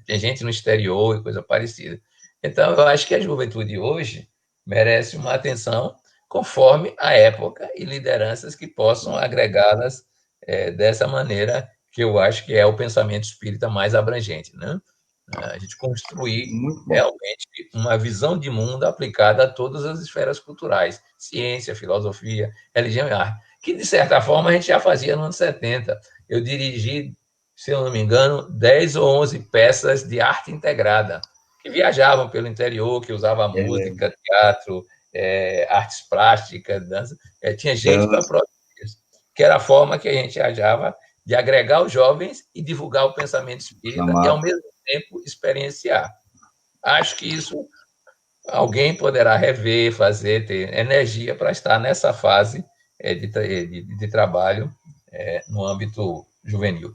Tem gente no exterior e coisa parecida. Então, eu acho que a juventude hoje merece uma atenção conforme a época e lideranças que possam agregá-las dessa maneira, que eu acho que é o pensamento espírita mais abrangente, né? A gente construir realmente uma visão de mundo aplicada a todas as esferas culturais, ciência, filosofia, religião e arte, que, de certa forma, a gente já fazia nos anos 70. Eu dirigi, se eu não me engano, 10 ou 11 peças de arte integrada, que viajavam pelo interior, que usavam música, teatro, artes plásticas, dança. Tinha gente para próxima, que era a forma que a gente achava de agregar os jovens e divulgar o pensamento espírita e, ao mesmo tempo, experienciar. Acho que isso alguém poderá rever, fazer, ter energia para estar nessa fase de trabalho no âmbito juvenil.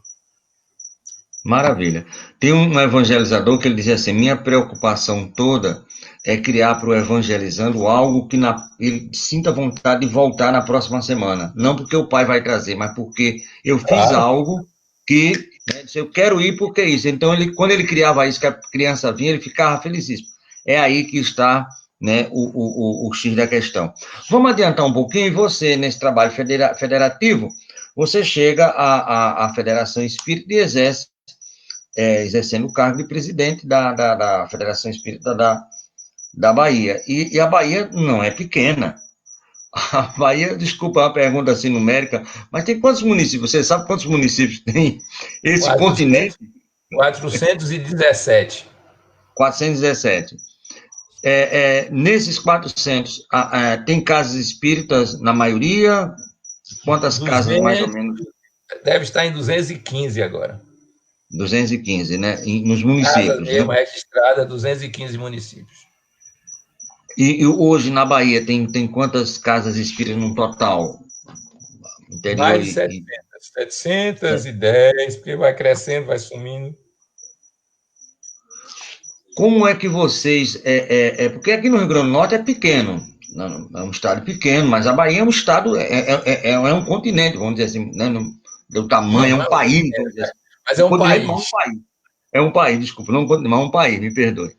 Maravilha. Tem um evangelizador que ele dizia assim, minha preocupação toda é criar para o evangelizando algo que ele sinta vontade de voltar na próxima semana. Não porque o pai vai trazer, mas porque eu fiz algo que eu quero ir porque é isso. Então, quando ele criava isso, que a criança vinha, ele ficava felicíssimo. É aí que está, né, o X da questão. Vamos adiantar um pouquinho. Você, nesse trabalho federativo, você chega à Federação Espírita e exerce, exercendo o cargo de presidente da Federação Espírita da Bahia. E a Bahia não é pequena. A Bahia, desculpa a pergunta assim numérica, mas tem quantos municípios? Você sabe quantos municípios tem esse continente? 417. 417. Nesses 400, tem casas espíritas na maioria? Quantas 200, casas, mais ou menos? Deve estar em 215 agora. 215, né? Nos municípios. Casa né? Registrada, 215 municípios. E hoje, na Bahia, tem quantas casas espíritas no total? Interior mais de 710, porque vai crescendo, vai sumindo. Como é que vocês... porque aqui no Rio Grande do Norte é pequeno, é um estado pequeno, mas a Bahia é um estado, é um continente, vamos dizer assim, né? Do tamanho, é um país, vamos dizer assim. Mas é um país. É um país, desculpa, não é um país, me perdoe.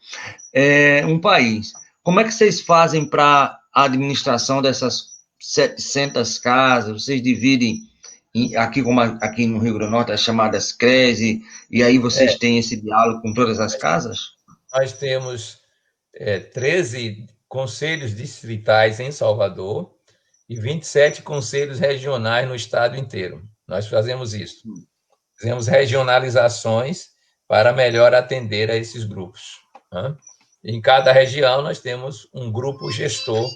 É um país. Como é que vocês fazem para a administração dessas 700 casas? Vocês dividem, aqui no Rio Grande do Norte, as chamadas CRES, e aí vocês têm esse diálogo com todas as casas? Nós temos 13 conselhos distritais em Salvador e 27 conselhos regionais no estado inteiro. Nós fazemos isso. Fazemos regionalizações para melhor atender a esses grupos. Né? Em cada região, nós temos um grupo gestor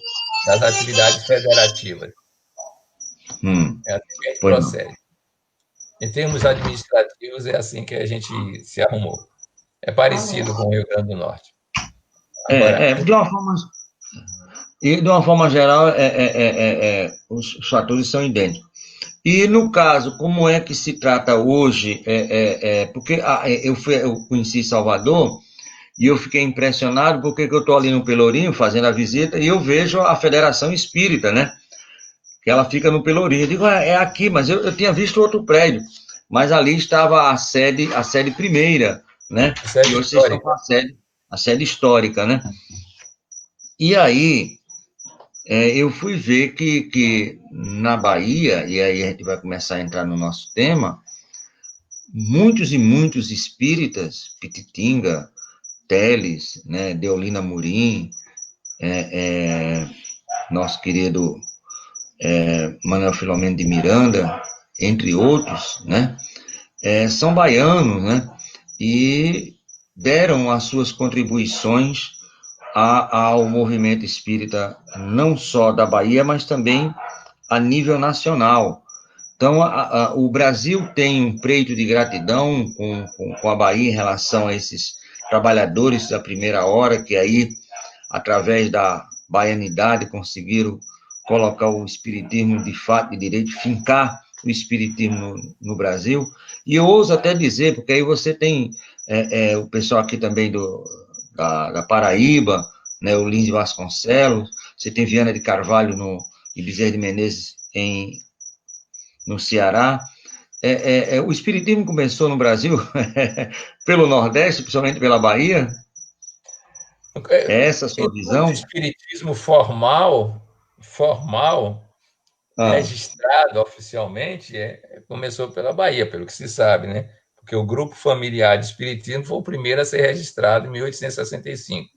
das atividades federativas. É assim que a gente procede. Em termos administrativos, é assim que a gente se arrumou. É parecido com o Rio Grande do Norte. Agora, de uma forma geral, os fatores são idênticos. E, no caso, como é que se trata hoje? Porque eu conheci Salvador, e eu fiquei impressionado porque eu estou ali no Pelourinho fazendo a visita e eu vejo a Federação Espírita, né? Que ela fica no Pelourinho. Eu digo, é aqui, mas eu tinha visto outro prédio, mas ali estava a sede primeira, né? E hoje vocês estão com a sede histórica, né? E aí, eu fui ver que na Bahia, e aí a gente vai começar a entrar no nosso tema, muitos e muitos espíritas, Pititinga, Teles, né, Deolina Murim, nosso querido Manuel Filomeno de Miranda, entre outros, né, são baianos, né, e deram as suas contribuições ao movimento espírita, não só da Bahia, mas também a nível nacional. Então, o Brasil tem um preito de gratidão com a Bahia em relação a esses trabalhadores da primeira hora, que aí, através da baianidade, conseguiram colocar o espiritismo de fato, de direito, fincar o espiritismo no Brasil. E eu ouso até dizer, porque aí você tem o pessoal aqui também da Paraíba, né, o Lins de Vasconcelos, você tem Viana de Carvalho e Bezerra de Menezes no Ceará. O espiritismo começou no Brasil pelo Nordeste, principalmente pela Bahia. Essa a sua visão? O espiritismo formal, registrado oficialmente, começou pela Bahia, pelo que se sabe, né? Porque o Grupo Familiar de Espiritismo foi o primeiro a ser registrado em 1865.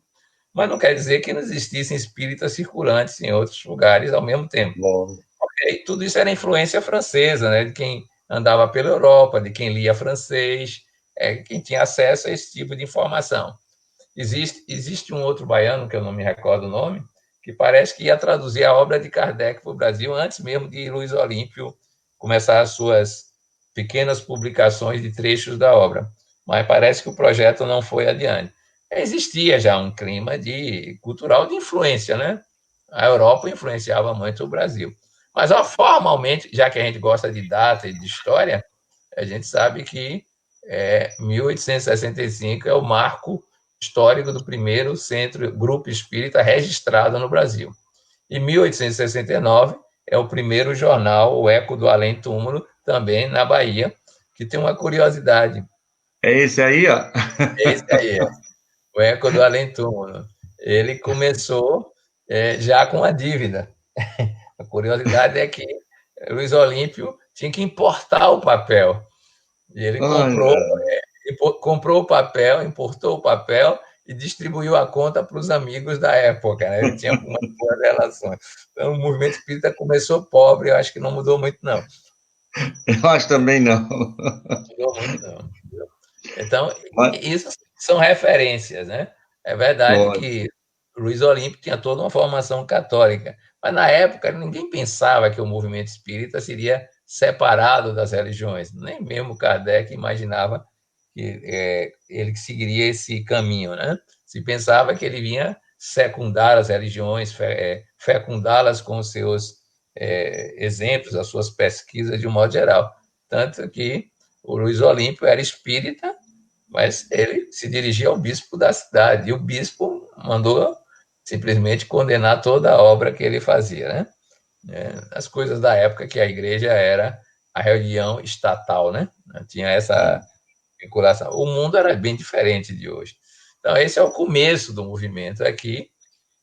Mas não quer dizer que não existissem espíritas circulantes em outros lugares ao mesmo tempo. Okay? Tudo isso era influência francesa, né? De quem andava pela Europa, de quem lia francês, quem tinha acesso a esse tipo de informação. Existe um outro baiano, que eu não me recordo o nome, que parece que ia traduzir a obra de Kardec para o Brasil antes mesmo de Luiz Olímpio começar as suas pequenas publicações de trechos da obra. Mas parece que o projeto não foi adiante. Existia já um clima cultural de influência, né? A Europa influenciava muito o Brasil. Mas, formalmente, já que a gente gosta de data e de história, a gente sabe que 1865 é o marco histórico do primeiro grupo espírita registrado no Brasil. E 1869 é o primeiro jornal, o Eco do Além Túmulo, também na Bahia, que tem uma curiosidade. É esse aí, ó? É esse aí, o Eco do Além Túmulo. Ele começou já com a dívida. A curiosidade é que Luiz Olímpio tinha que importar o papel. E ele comprou o papel, importou o papel e distribuiu a conta para os amigos da época, né? Ele tinha umas boas relações. Então, o movimento espírita começou pobre, eu acho que não mudou muito, não. Eu acho também não. Não mudou muito, não. Então, isso são referências, né? É verdade que Luiz Olímpio tinha toda uma formação católica, mas na época ninguém pensava que o movimento espírita seria separado das religiões. Nem mesmo Kardec imaginava que ele seguiria esse caminho, né? Se pensava que ele vinha secundar as religiões, fecundá-las com os seus exemplos, as suas pesquisas de um modo geral. Tanto que o Luiz Olímpio era espírita, mas ele se dirigia ao bispo da cidade, e o bispo mandou simplesmente condenar toda a obra que ele fazia, né? As coisas da época que a igreja era a religião estatal, né? Tinha essa vinculação. O mundo era bem diferente de hoje. Então, esse é o começo do movimento aqui,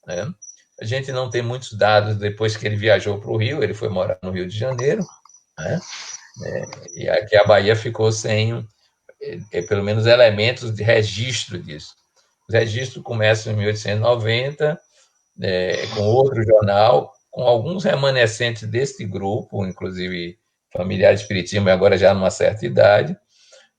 né? A gente não tem muitos dados depois que ele viajou para o Rio, ele foi morar no Rio de Janeiro, né? E aqui a Bahia ficou sem, pelo menos, elementos de registro disso. Os registros começam em 1890, com outro jornal, com alguns remanescentes desse grupo, inclusive familiares de espiritismo, agora já numa certa idade.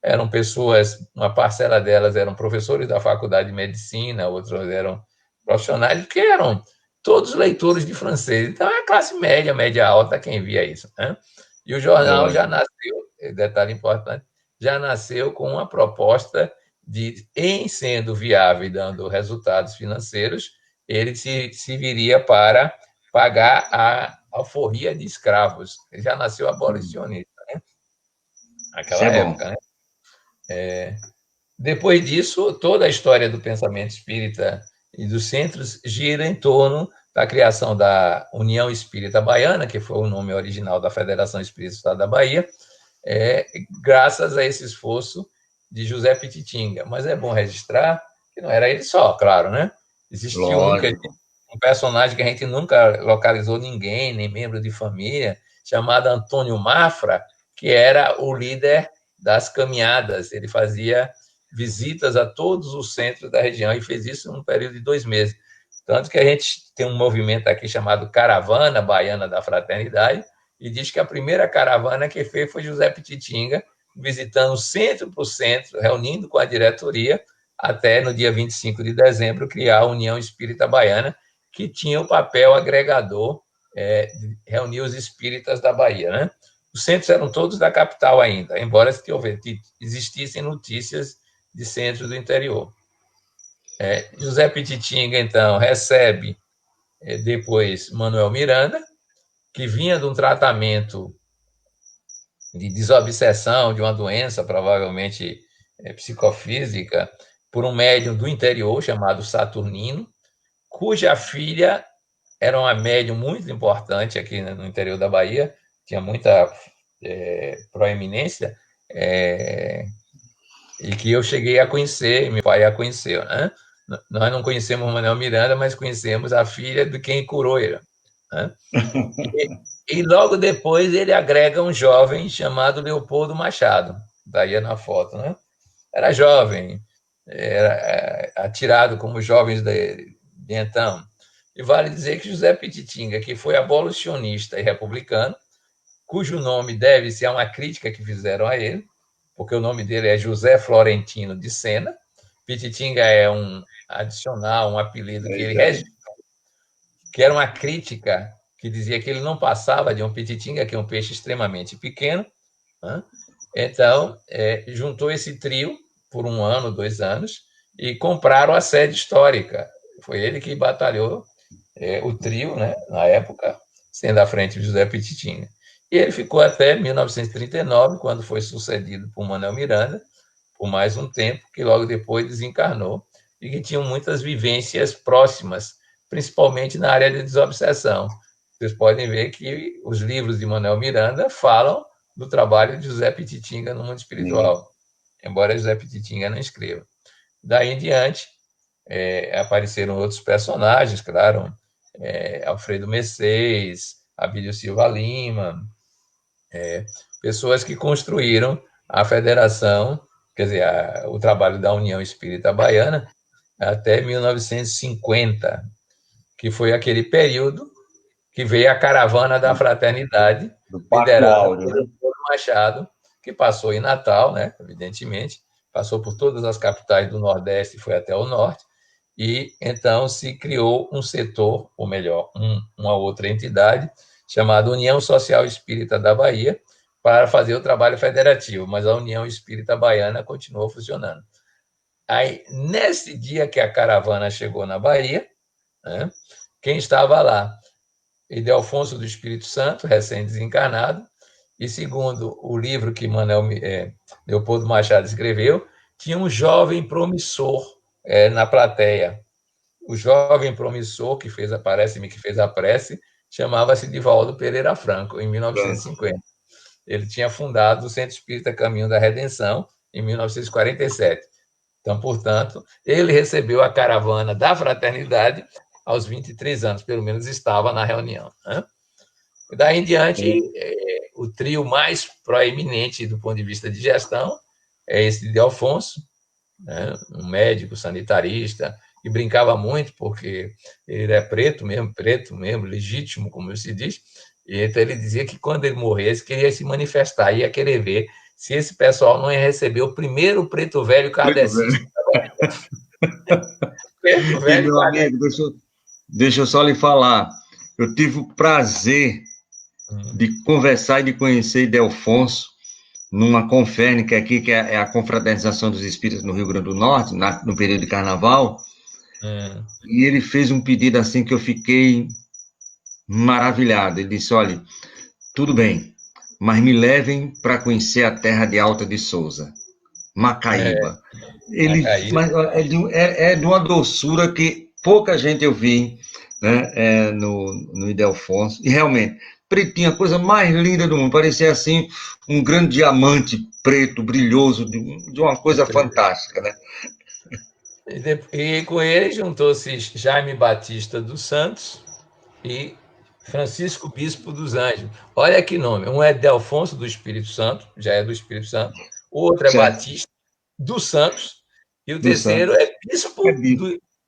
Eram pessoas, uma parcela delas eram professores da faculdade de medicina, outros eram profissionais, que eram todos leitores de francês. Então, é a classe média, média alta, quem via isso, né? E o jornal já nasceu, detalhe importante, já nasceu com uma proposta de, em sendo viável e dando resultados financeiros, ele se viria para pagar a alforria de escravos. Ele já nasceu abolicionista, né? Naquela época, né? Depois disso, toda a história do pensamento espírita e dos centros gira em torno da criação da União Espírita Baiana, que foi o nome original da Federação Espírita do Estado da Bahia, graças a esse esforço de José Pititinga. Mas é bom registrar que não era ele só, claro, né? Existiu um personagem que a gente nunca localizou ninguém, nem membro de família, chamado Antônio Mafra, que era o líder das caminhadas. Ele fazia visitas a todos os centros da região e fez isso num período de 2 meses. Tanto que a gente tem um movimento aqui chamado Caravana Baiana da Fraternidade, e diz que a primeira caravana que fez foi José Pititinga, visitando centro por centro, reunindo com a diretoria, até no dia 25 de dezembro criar a União Espírita Baiana, que tinha o papel agregador de reunir os espíritas da Bahia, né? Os centros eram todos da capital ainda, embora existissem notícias de centros do interior. José Pititinga, então, recebe depois Manuel Miranda, que vinha de um tratamento de desobsessão, de uma doença, provavelmente psicofísica, por um médium do interior chamado Saturnino, cuja filha era uma médium muito importante aqui no interior da Bahia, tinha muita proeminência, e que eu cheguei a conhecer, meu pai a conheceu, né? Nós não conhecemos Manuel Miranda, mas conhecemos a filha de quem curou ele, né? E logo depois ele agrega um jovem chamado Leopoldo Machado, daí na foto, né? Era jovem, era atirado como jovens de então. E vale dizer que José Pititinga, que foi abolicionista e republicano, cujo nome deve-se a uma crítica que fizeram a ele, porque o nome dele é José Florentino de Sena. Pititinga é um adicional, um apelido que ele registrou, que era uma crítica que dizia que ele não passava de um pititinga, que é um peixe extremamente pequeno, né? Então, juntou esse trio por 1 ano, 2 anos, e compraram a sede histórica. Foi ele que batalhou o trio, né, na época, sendo à frente de José Pititinga. E ele ficou até 1939, quando foi sucedido por Manuel Miranda, por mais um tempo, que logo depois desencarnou, e que tinham muitas vivências próximas, principalmente na área de desobsessão. Vocês podem ver que os livros de Manuel Miranda falam do trabalho de José Pititinga no mundo espiritual, embora José Pititinga não escreva. Daí em diante, apareceram outros personagens, claro, Alfredo Messias, Abílio Silva Lima, pessoas que construíram a federação, quer dizer, o trabalho da União Espírita Baiana até 1950, que foi aquele período que veio a caravana da fraternidade, liderada por Leopoldo Machado, que passou em Natal, né, evidentemente, passou por todas as capitais do Nordeste e foi até o Norte, e então se criou um setor, ou melhor, uma outra entidade, chamada União Social Espírita da Bahia, para fazer o trabalho federativo, mas a União Espírita Baiana continuou funcionando. Aí, nesse dia que a caravana chegou na Bahia, né, quem estava lá? Ildefonso do Espírito Santo, recém-desencarnado, e segundo o livro que Leopoldo Machado escreveu, tinha um jovem promissor na plateia. O jovem promissor que fez a prece chamava-se Divaldo Pereira Franco, em 1950. Ele tinha fundado o Centro Espírita Caminho da Redenção em 1947. Então, portanto, ele recebeu a caravana da fraternidade aos 23 anos, pelo menos estava na reunião, né? Daí em diante, o trio mais proeminente do ponto de vista de gestão é esse de Alfonso, né? Um médico sanitarista, que brincava muito, porque ele é preto mesmo, legítimo, como se diz, e então ele dizia que quando ele morresse, queria se manifestar, ia querer ver se esse pessoal não ia receber o primeiro preto velho kardecista. Preto velho. Meu amigo, deixa eu só lhe falar. Eu tive o prazer de conversar e de conhecer Ildefonso numa conférnica aqui, que é a Confraternização dos Espíritos no Rio Grande do Norte, no período de carnaval. E ele fez um pedido assim que eu fiquei maravilhado. Ele disse: olha, tudo bem, mas me levem para conhecer a terra de Alta de Souza, Macaíba. Ele, mas é de uma doçura que pouca gente eu vi, né, no Ildefonso, e realmente, pretinho, a coisa mais linda do mundo, parecia assim um grande diamante preto, brilhoso, de uma coisa fantástica, né? E com ele juntou-se Jaime Batista dos Santos e Francisco Bispo dos Anjos. Olha que nome, um é Delfonso do Espírito Santo, já é do Espírito Santo, o outro é Certo. Batista dos Santos, e o Do terceiro Santos. é Bispo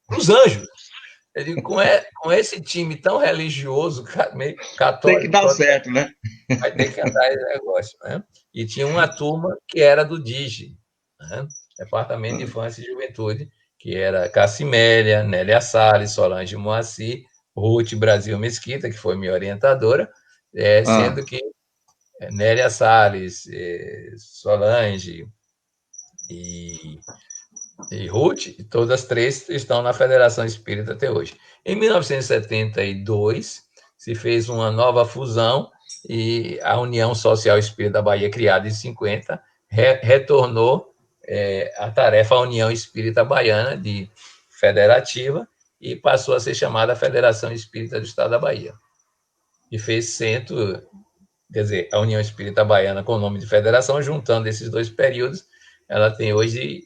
dos Anjos. Eu digo, com esse time tão religioso, meio Tem que católico, dar certo, né? vai ter que andar esse negócio. Né? E tinha uma turma que era do DIGE, né? Departamento de Infância e Juventude, que era Cassimélia, Nélia Salles, Solange Moacir, Ruth Brasil Mesquita, que foi minha orientadora, sendo que Nélia Salles, Solange e Ruth, todas três estão na Federação Espírita até hoje. Em 1972, se fez uma nova fusão e a União Social Espírita da Bahia, criada em 50, retornou a tarefa à União Espírita Baiana de federativa e passou a ser chamada Federação Espírita do Estado da Bahia. E fez quer dizer, a União Espírita Baiana com o nome de federação, juntando esses dois períodos, ela tem hoje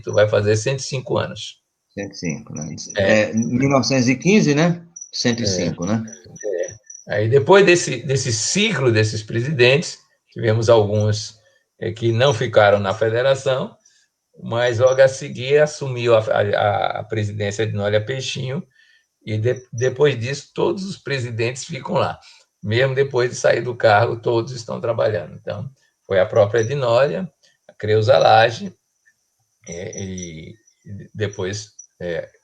vai fazer 105 anos. 105, né? 1915, né? 105, né? Aí depois desse ciclo desses presidentes, tivemos alguns que não ficaram na federação, mas logo a seguir assumiu a presidência de Nólia Peixinho, e depois disso todos os presidentes ficam lá. Mesmo depois de sair do cargo, todos estão trabalhando. Então, foi a própria Ednólia, a Creuza Lage, e depois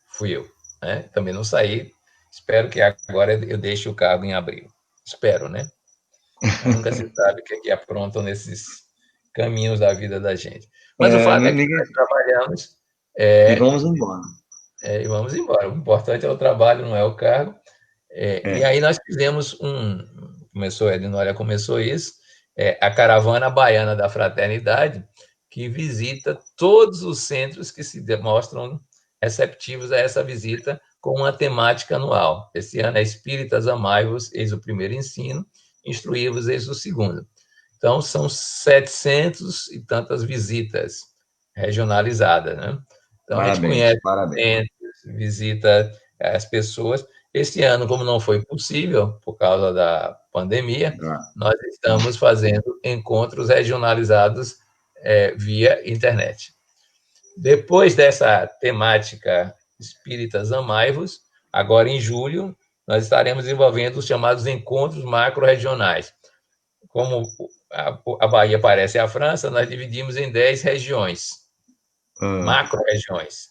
fui eu. Né? Também não saí, espero que agora eu deixe o cargo em abril. Espero, né? Nunca se sabe o que aprontam nesses caminhos da vida da gente. Mas o fato é que nós trabalhamos... e vamos embora. E vamos embora. O importante é o trabalho, não é o cargo. E aí nós fizemos a Ednólia começou isso, a Caravana Baiana da Fraternidade, que visita todos os centros que se demonstram receptivos a essa visita com uma temática anual. Esse ano é Espíritas Amai-vos, eis o primeiro ensino, Instruí-vos, eis o segundo. Então, são 700 e tantas visitas regionalizadas, né? Então, a gente conhece centros, visita as pessoas. Este ano, como não foi possível, por causa da pandemia, nós estamos fazendo encontros regionalizados via internet. Depois dessa temática Espíritas Amai-vos, agora em julho, nós estaremos desenvolvendo os chamados encontros macro-regionais. Como a Bahia parece a França, nós dividimos em 10 regiões, macro-regiões.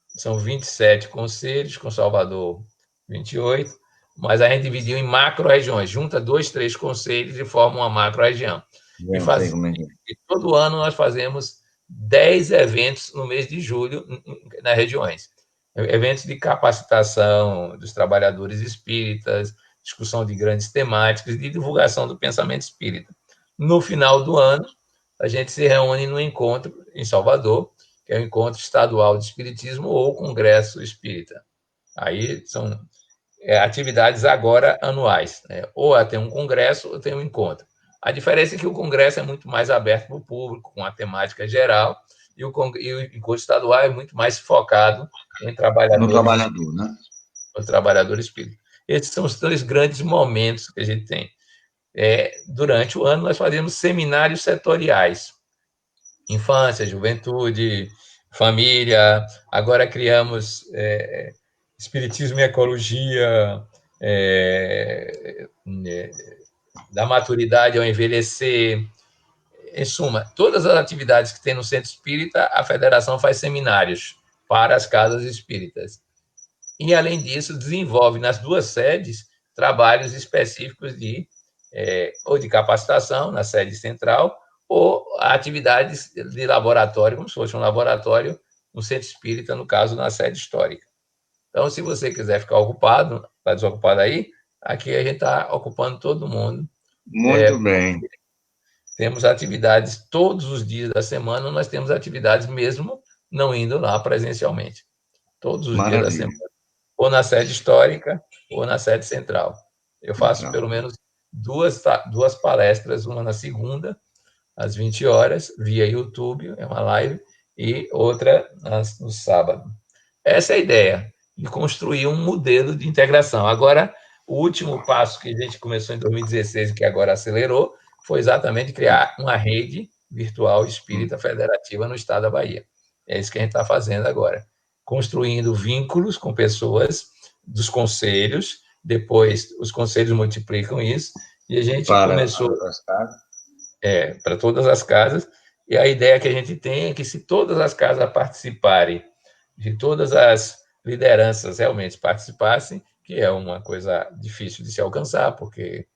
São 27 conselhos, com Salvador 28, mas a gente dividiu em macro-regiões, junta 2, 3 conselhos e forma uma macro-região. E todo ano nós fazemos 10 eventos no mês de julho nas regiões. Eventos de capacitação dos trabalhadores espíritas, discussão de grandes temáticas, de divulgação do pensamento espírita. No final do ano, a gente se reúne no encontro em Salvador, que é o Encontro Estadual de Espiritismo ou Congresso Espírita. Aí são atividades agora anuais, né? Ou tem um congresso ou tem um encontro. A diferença é que o congresso é muito mais aberto para o público, com a temática geral, e o encontro estadual é muito mais focado em trabalhadores. No trabalhador, né? No trabalhador espírita. Esses são os 2 grandes momentos que a gente tem. Durante o ano, nós fazemos seminários setoriais. Infância, juventude, família. Agora criamos Espiritismo e Ecologia, da maturidade ao envelhecer. Em suma, todas as atividades que tem no Centro Espírita, a Federação faz seminários para as casas espíritas. E, além disso, desenvolve nas 2 sedes trabalhos específicos ou de capacitação, na sede central, ou atividades de laboratório, como se fosse um laboratório no Centro Espírita, no caso, na sede histórica. Então, se você quiser ficar ocupado, está desocupado aí, aqui a gente está ocupando todo mundo. Muito bem. temos atividades todos os dias da semana, nós temos atividades mesmo não indo lá presencialmente. Todos os dias da semana. Ou na sede histórica, ou na sede central. Eu faço pelo menos duas palestras, uma na segunda, às 20 horas, via YouTube, é uma live, e outra no sábado. Essa é a ideia, de construir um modelo de integração. Agora, o último passo que a gente começou em 2016, e que agora acelerou, foi exatamente criar uma rede virtual espírita federativa no estado da Bahia. É isso que a gente está fazendo agora. Construindo vínculos com pessoas dos conselhos, depois os conselhos multiplicam isso, e a gente começou... Para todas as casas, e a ideia que a gente tem é que se todas as casas participarem, se todas as lideranças realmente participassem, que é uma coisa difícil de se alcançar, porque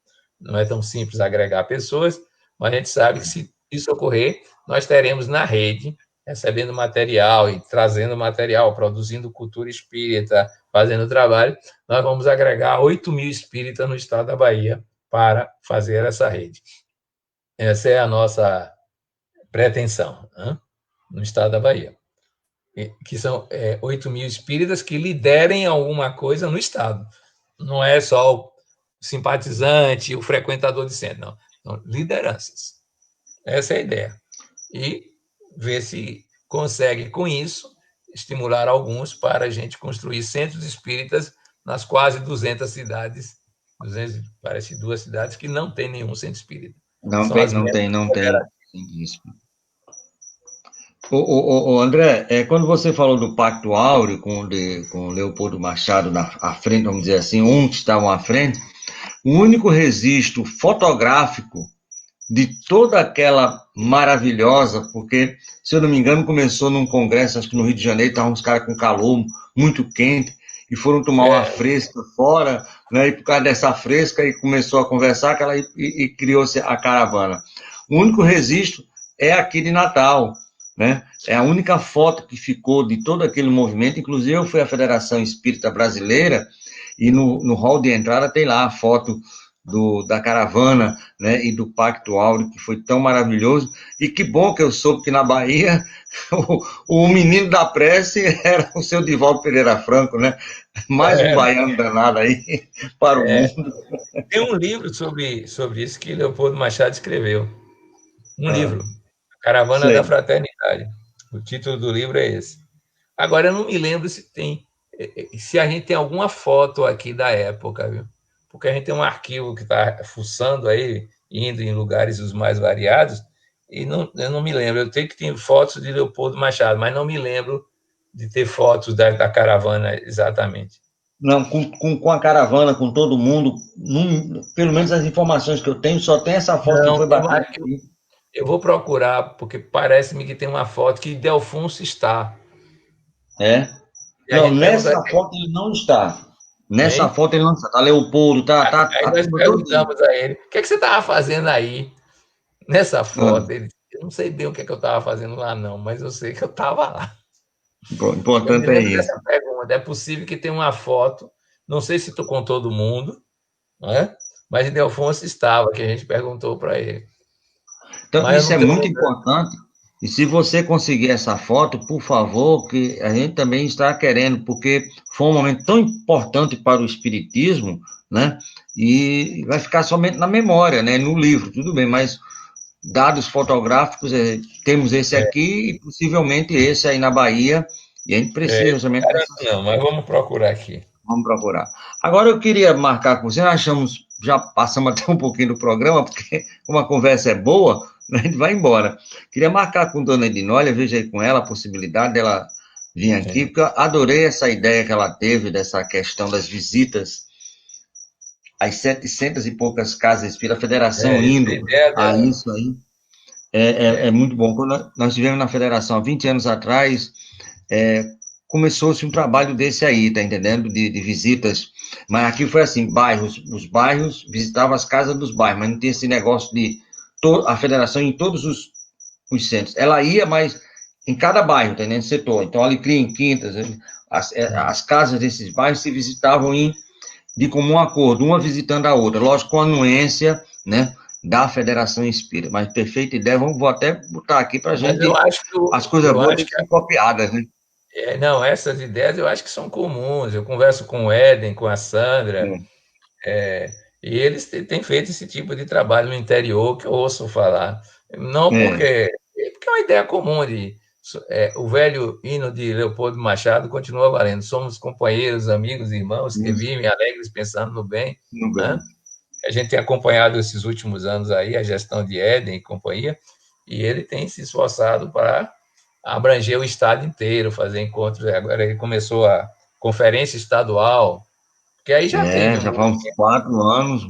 não é tão simples agregar pessoas, mas a gente sabe que se isso ocorrer, nós teremos na rede, recebendo material e trazendo material, produzindo cultura espírita, fazendo trabalho, nós vamos agregar 8.000 espíritas no estado da Bahia para fazer essa rede. Essa é a nossa pretensão, né? No estado da Bahia. Que são 8.000 espíritas que liderem alguma coisa no estado. Não é só o simpatizante, o frequentador de centro, não. São lideranças. Essa é a ideia. E ver se consegue, com isso, estimular alguns para a gente construir centros espíritas nas quase 200 cidades, parece 2 cidades, que não tem nenhum centro espírita. Não tem. André, quando você falou do Pacto Áureo com Leopoldo Machado à frente, vamos dizer assim, um que estavam à frente, o único registro fotográfico de toda aquela maravilhosa, porque, se eu não me engano, começou num congresso, acho que no Rio de Janeiro, estavam uns caras com calor muito quente, e foram tomar uma fresca fora, né, e por causa dessa fresca, e começou a conversar, e criou-se a caravana. O único registro é aqui de Natal, né? É a única foto que ficou de todo aquele movimento, inclusive eu fui à Federação Espírita Brasileira, e no hall de entrada tem lá a foto da caravana, né, e do Pacto Áureo, que foi tão maravilhoso, e que bom que eu soube que na Bahia o menino da prece era o seu Divaldo Pereira Franco, né? Mais um baiano danado aí para o mundo. Tem um livro sobre isso que Leopoldo Machado escreveu. Um livro, Caravana da Fraternidade. O título do livro é esse. Agora, eu não me lembro se a gente tem alguma foto aqui da época, viu? Porque a gente tem um arquivo que está fuçando aí, indo em lugares os mais variados, e eu não me lembro. Eu tenho que ter fotos de Leopoldo Machado, mas não me lembro de ter fotos da caravana exatamente. Não, com a caravana, com todo mundo, pelo menos as informações que eu tenho, só tem essa foto que foi batida. Eu vou procurar, porque parece-me que tem uma foto que Delfonso está. Não, nessa foto ele não está. Nessa foto ele não está. Tá Leopoldo, Aí nós perguntamos a ele, o que você estava fazendo aí? Nessa foto, ele disse, eu não sei bem o que eu estava fazendo lá, não, mas eu sei que eu estava lá. O importante é isso. Essa pergunta, é possível que tenha uma foto, não sei se estou com todo mundo, não é? Mas Delfonso estava, que a gente perguntou para ele. Então, mas isso é muito importante. E se você conseguir essa foto, por favor, que a gente também está querendo, porque foi um momento tão importante para o espiritismo, né? E vai ficar somente na memória, né? No livro, tudo bem, mas dados fotográficos, temos esse aqui e possivelmente esse aí na Bahia, e a gente precisa somente... Não, mas vamos procurar aqui. Vamos procurar. Agora eu queria marcar com você, nós já passamos até um pouquinho do programa, porque como a conversa é boa, a gente vai embora. Queria marcar com Dona Edinólia, veja aí com ela a possibilidade dela vir aqui, porque eu adorei essa ideia que ela teve, dessa questão das visitas às 700 e poucas casas espíritas, a federação indo a isso aí. É muito bom. Quando nós estivemos na federação há 20 anos atrás, começou-se um trabalho desse aí, tá entendendo? De visitas. Mas aqui foi assim, os bairros visitavam as casas dos bairros, mas não tinha esse negócio de a federação em todos os centros. Ela ia, mas em cada bairro, tá entendendo? Setor. Então, Alecrim, Quintas, as casas desses bairros se visitavam de comum acordo, uma visitando a outra. Lógico, com anuência, né? da Federação Espírita. Mas perfeita ideia, vou até botar aqui para a gente, eu acho que as coisas boas têm que ser copiadas, né? Não, essas ideias eu acho que são comuns. Eu converso com o Éden, com a Sandra, e eles têm feito esse tipo de trabalho no interior que eu ouço falar. Não porque é uma ideia comum o velho hino de Leopoldo Machado continua valendo. Somos companheiros, amigos, irmãos que vivem alegres pensando no bem. No né? bem. A gente tem acompanhado esses últimos anos aí a gestão de Éden e companhia, e ele tem se esforçado para abranger o estado inteiro, fazer encontros. Agora ele começou a conferência estadual, que aí já teve Já faz uns 4 anos.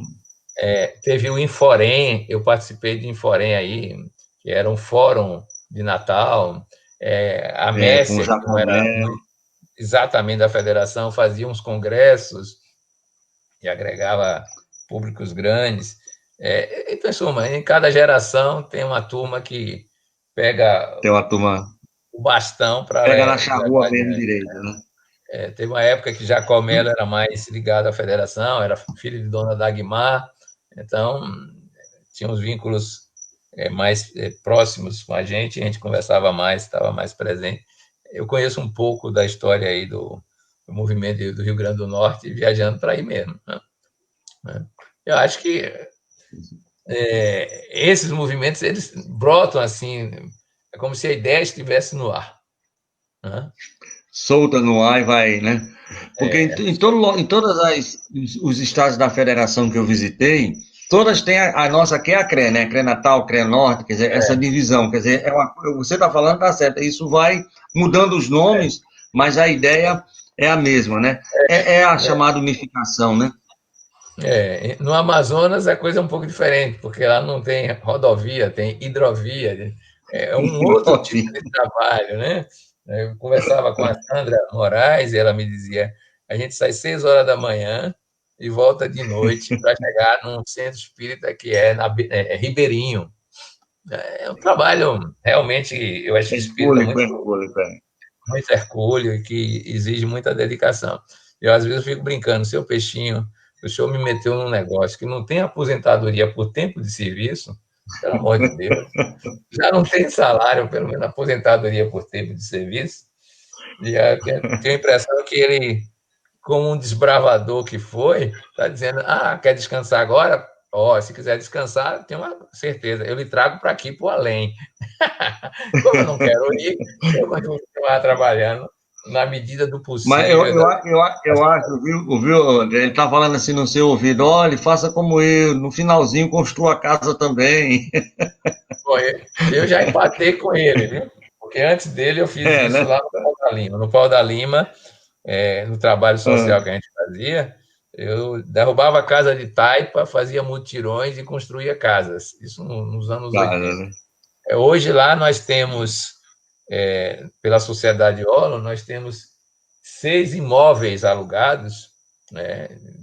teve o Inforem, eu participei do Inforem aí, que era um fórum de Natal. A Messia, que não era exatamente da federação, fazia uns congressos e agregava públicos grandes. Então, em suma, em cada geração tem uma turma que pega Tem uma turma... o bastão para pega na charrua mesmo direito, né? Teve uma época que Jacó Melo era mais ligado à federação, era filho de Dona Dagmar, então tinha uns vínculos mais próximos com a gente conversava mais, estava mais presente. Eu conheço um pouco da história aí do movimento do Rio Grande do Norte, viajando para aí mesmo. Né? Eu acho que esses movimentos, eles brotam assim, é como se a ideia estivesse no ar. Né? Solta no ar e vai, né? Porque em todos os estados da federação que eu visitei, todas têm a nossa, que é a CRE, né? CRE Natal, CRE Norte, quer dizer, essa divisão, quer dizer, você está falando, tá certo, isso vai mudando os nomes, mas a ideia é a mesma, né? É a chamada unificação, né? No Amazonas a coisa é um pouco diferente, porque lá não tem rodovia, tem hidrovia, é um outro tipo de trabalho, né? Eu conversava com a Sandra Moraes e ela me dizia, a gente sai 6 horas da manhã e volta de noite para chegar num centro espírita que é Ribeirinho. É um trabalho realmente, eu acho espírita muito hercúleo e que exige muita dedicação. Eu, às vezes, fico brincando, seu peixinho, o senhor me meteu num negócio que não tem aposentadoria por tempo de serviço, pelo amor de Deus, já não tem salário, pelo menos aposentadoria por tempo de serviço, e tenho a impressão que ele, como um desbravador que foi, está dizendo, quer descansar agora? Se quiser descansar, tenho uma certeza, eu lhe trago para aqui, para o além. Como eu não quero ir, eu continuar trabalhando na medida do possível. Mas eu acho, viu, André? Ele está falando assim no seu ouvido, olha, faça como eu, no finalzinho construa a casa também. Bom, eu já empatei com ele, viu? Porque antes dele eu fiz isso, né? Lá no Pau da Lima. No Pau da Lima, no trabalho social que a gente fazia, eu derrubava a casa de taipa, fazia mutirões e construía casas. Isso nos anos 80. Né? Hoje lá nós temos, pela Sociedade Olo, nós temos 6 imóveis alugados,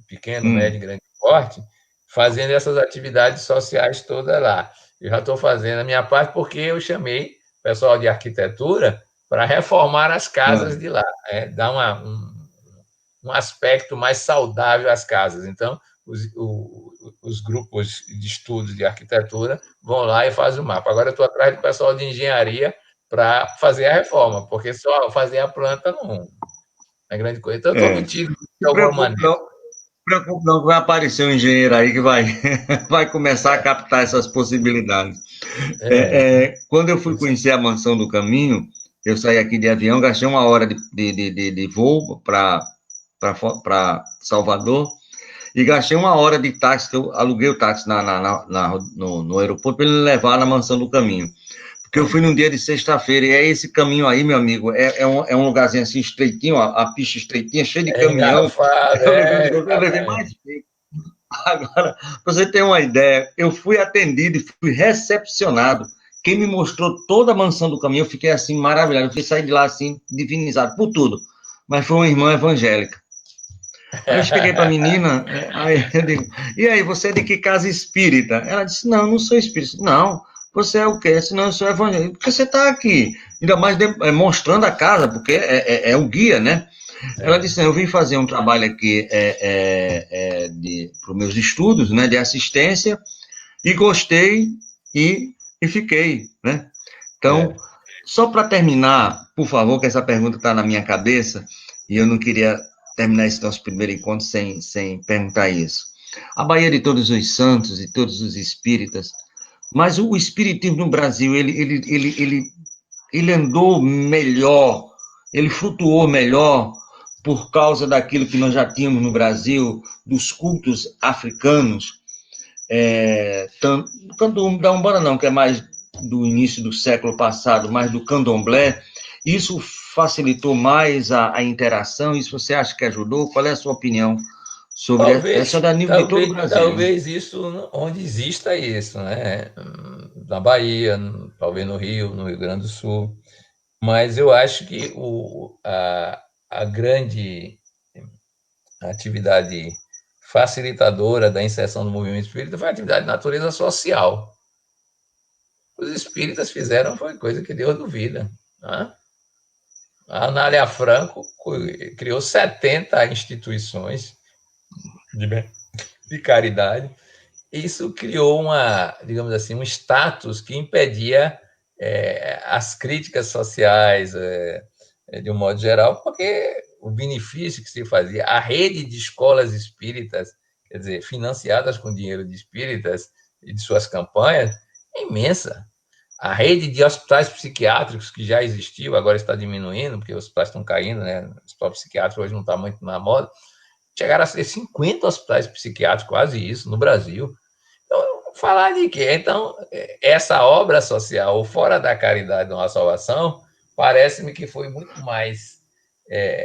pequeno, médio e grande porte, fazendo essas atividades sociais todas lá. Eu já estou fazendo a minha parte porque eu chamei o pessoal de arquitetura para reformar as casas de lá, dar um aspecto mais saudável às casas. Então, os grupos de estudos de arquitetura vão lá e fazem o mapa. Agora eu estou atrás do pessoal de engenharia para fazer a reforma, porque só fazer a planta não é grande coisa. Então, eu estou metido de alguma maneira. Não preocupe não, vai aparecer um engenheiro aí que vai começar a captar essas possibilidades. Quando eu fui conhecer a Mansão do Caminho, eu saí aqui de avião, gastei 1 hora de voo para Salvador, e gastei 1 hora de táxi, que eu aluguei o táxi no aeroporto para ele me levar na Mansão do Caminho. Porque eu fui num dia de sexta-feira, e esse caminho aí, meu amigo, é um lugarzinho assim estreitinho, a pista estreitinha, cheio de caminhão. Eu levei mais tempo. Agora, para você ter uma ideia, eu fui atendido e fui recepcionado. Quem me mostrou toda a Mansão do Caminho, eu fiquei assim maravilhado. Eu fui sair de lá assim, divinizado por tudo. Mas foi uma irmã evangélica. Aí eu cheguei para a menina, aí eu digo, e aí, você é de que casa espírita? Ela disse, não sou espírita. Não. Você é o quê? Senão eu sou evangélico. Porque você está aqui, ainda mais mostrando a casa, porque é o guia, né? Ela disse, eu vim fazer um trabalho aqui para os meus estudos, né, de assistência, E gostei e fiquei, né? Então, só para terminar, por favor, que essa pergunta está na minha cabeça, e eu não queria terminar esse nosso primeiro encontro sem perguntar isso. A Bahia de Todos os Santos e todos os espíritas, mas o espiritismo no Brasil, ele andou melhor, ele flutuou melhor por causa daquilo que nós já tínhamos no Brasil, dos cultos africanos, tanto da Umbanda não, que é mais do início do século passado, mais do candomblé. Isso facilitou mais a interação? Isso você acha que ajudou? Qual é a sua opinião sobre essa da nível de todo o Brasil? Talvez isso, onde exista isso, né? Na Bahia, talvez no Rio Grande do Sul. Mas eu acho que a grande atividade facilitadora da inserção do movimento espírita foi a atividade de natureza social. Os espíritas fizeram foi coisa que Deus duvida. Né? A Anália Franco criou 70 instituições de caridade. Isso criou digamos assim, um status que impedia as críticas sociais, de um modo geral, porque o benefício que se fazia, a rede de escolas espíritas, quer dizer, financiadas com dinheiro de espíritas e de suas campanhas, é imensa. A rede de hospitais psiquiátricos que já existiu, agora está diminuindo, porque os hospitais estão caindo, né? O hospital psiquiátrico hoje não está muito na moda. Chegaram a ser 50 hospitais psiquiátricos, quase isso, no Brasil. Então, falar de quê? Então, essa obra social, ou fora da caridade de uma salvação, parece-me que foi muito mais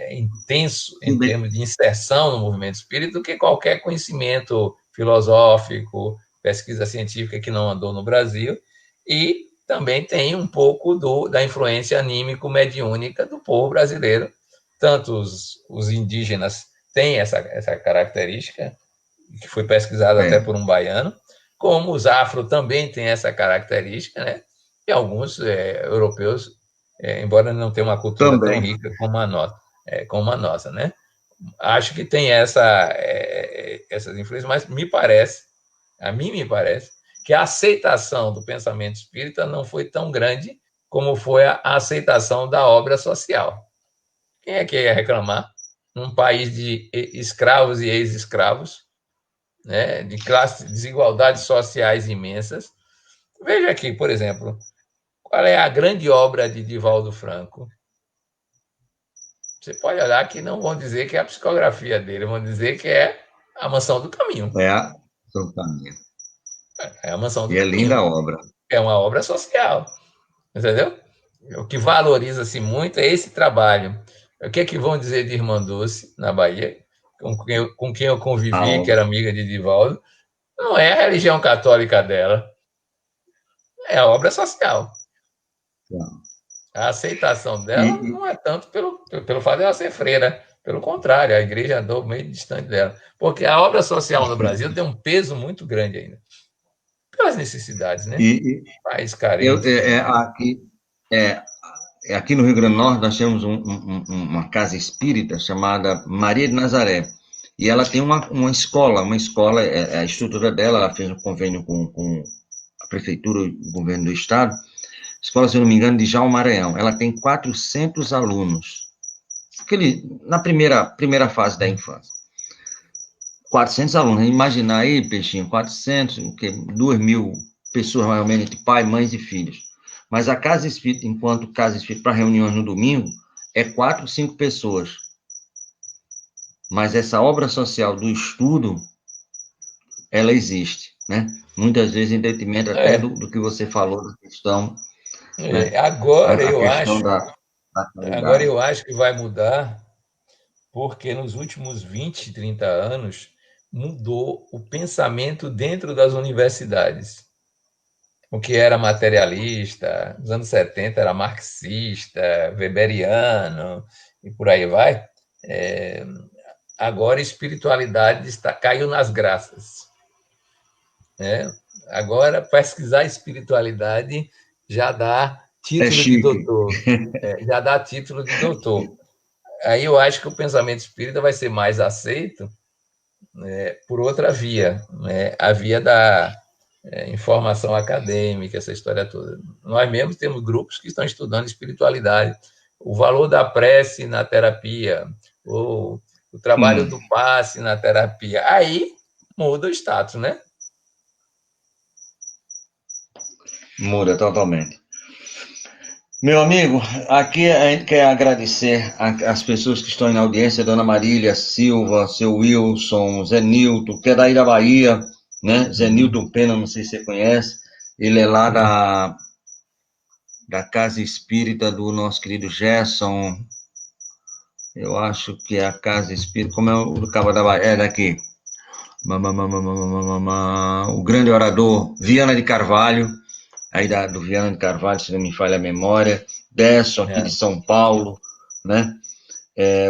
intenso em termos de inserção no movimento espírita do que qualquer conhecimento filosófico, pesquisa científica que não andou no Brasil, e também tem um pouco da influência anímico-mediúnica do povo brasileiro. Tanto os indígenas têm essa característica, que foi pesquisada até por um baiano, como os afro também têm essa característica, né? E alguns europeus, embora não tenham uma cultura também tão rica como a nossa, né? Acho que tem essas influências, mas a mim me parece, que a aceitação do pensamento espírita não foi tão grande como foi a aceitação da obra social. Quem é que ia reclamar? Num país de escravos e ex-escravos, né, de desigualdades sociais imensas. Veja aqui, por exemplo, qual é a grande obra de Divaldo Franco? Você pode olhar que não vão dizer que é a psicografia dele, vão dizer que é a Mansão do Caminho. É a Mansão do Caminho. É a Mansão do Caminho. E é linda a obra. É uma obra social, entendeu? O que valoriza-se muito é esse trabalho. O que é que vão dizer de Irmã Dulce, na Bahia, com quem eu convivi, que era amiga de Divaldo? Não é a religião católica dela, é a obra social. A aceitação dela não é tanto pelo fato de ela ser freira, pelo contrário, a igreja andou meio distante dela, porque a obra social no Brasil tem um peso muito grande ainda, pelas necessidades, né? País carente. Aqui no Rio Grande do Norte nós temos uma casa espírita chamada Maria de Nazaré, e ela tem uma escola, a estrutura dela, ela fez um convênio com a prefeitura e o governo do estado, escola, se eu não me engano, de João Maranhão. Ela tem 400 alunos, na primeira fase da infância. 400 alunos, imaginar aí, Peixinho, 400, 2.000 pessoas, mais ou menos, entre pai, mães e filhos. Mas a casa espírita, enquanto casa espírita para reuniões no domingo, é 4, 5 pessoas. Mas essa obra social do estudo, ela existe, né? Muitas vezes em detrimento até do que você falou da questão. Agora eu acho que vai mudar, porque nos últimos 20, 30 anos mudou o pensamento dentro das universidades. O que era materialista, nos anos 70 era marxista, weberiano, e por aí vai. Agora a espiritualidade caiu nas graças. Agora, pesquisar espiritualidade já dá título de doutor. Já dá título de doutor. Aí eu acho que o pensamento espírita vai ser mais aceito por outra via, a via informação acadêmica, essa história toda. Nós mesmos temos grupos que estão estudando espiritualidade, o valor da prece na terapia, o trabalho do passe na terapia. Aí muda o status, né? Muda totalmente. Meu amigo, aqui a gente quer agradecer as pessoas que estão na audiência, Dona Marília Silva, seu Wilson, Zé Nilton, que é daí da Bahia, né? Zé Nilton Pena, não sei se você conhece, ele é lá da Casa Espírita do nosso querido Gerson, eu acho que é a Casa Espírita, como é o do Cabo da Bahia, é daqui, o grande orador Viana de Carvalho, aí do Viana de Carvalho, se não me falha a memória, Desson, aqui de São Paulo, né?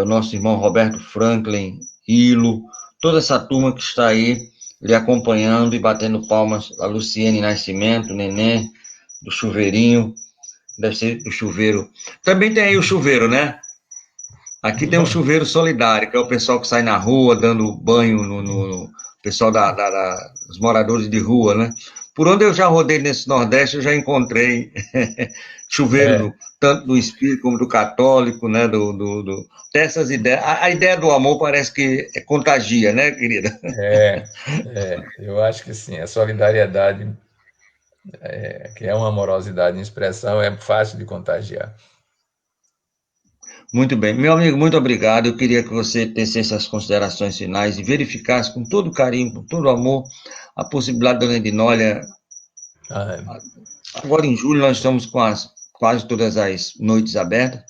O nosso irmão Roberto Franklin, Ilo, toda essa turma que está aí lhe acompanhando e batendo palmas, a Luciene Nascimento, Neném, do Chuveirinho, deve ser do chuveiro. Também tem aí o chuveiro, né? Aqui tem um chuveiro solidário, que é o pessoal que sai na rua dando banho no pessoal dos moradores de rua, né? Por onde eu já rodei nesse Nordeste, eu já encontrei chuveiro, tanto do espírito como do católico, né? Dessas ideias. A ideia do amor parece que contagia, né, querida? Eu acho que sim. A solidariedade, que é uma amorosidade em expressão, é fácil de contagiar. Muito bem. Meu amigo, muito obrigado. Eu queria que você tecesse as considerações finais e verificasse com todo carinho, com todo amor, a possibilidade da Dona Edinólia. Agora em julho nós estamos com quase todas as noites abertas.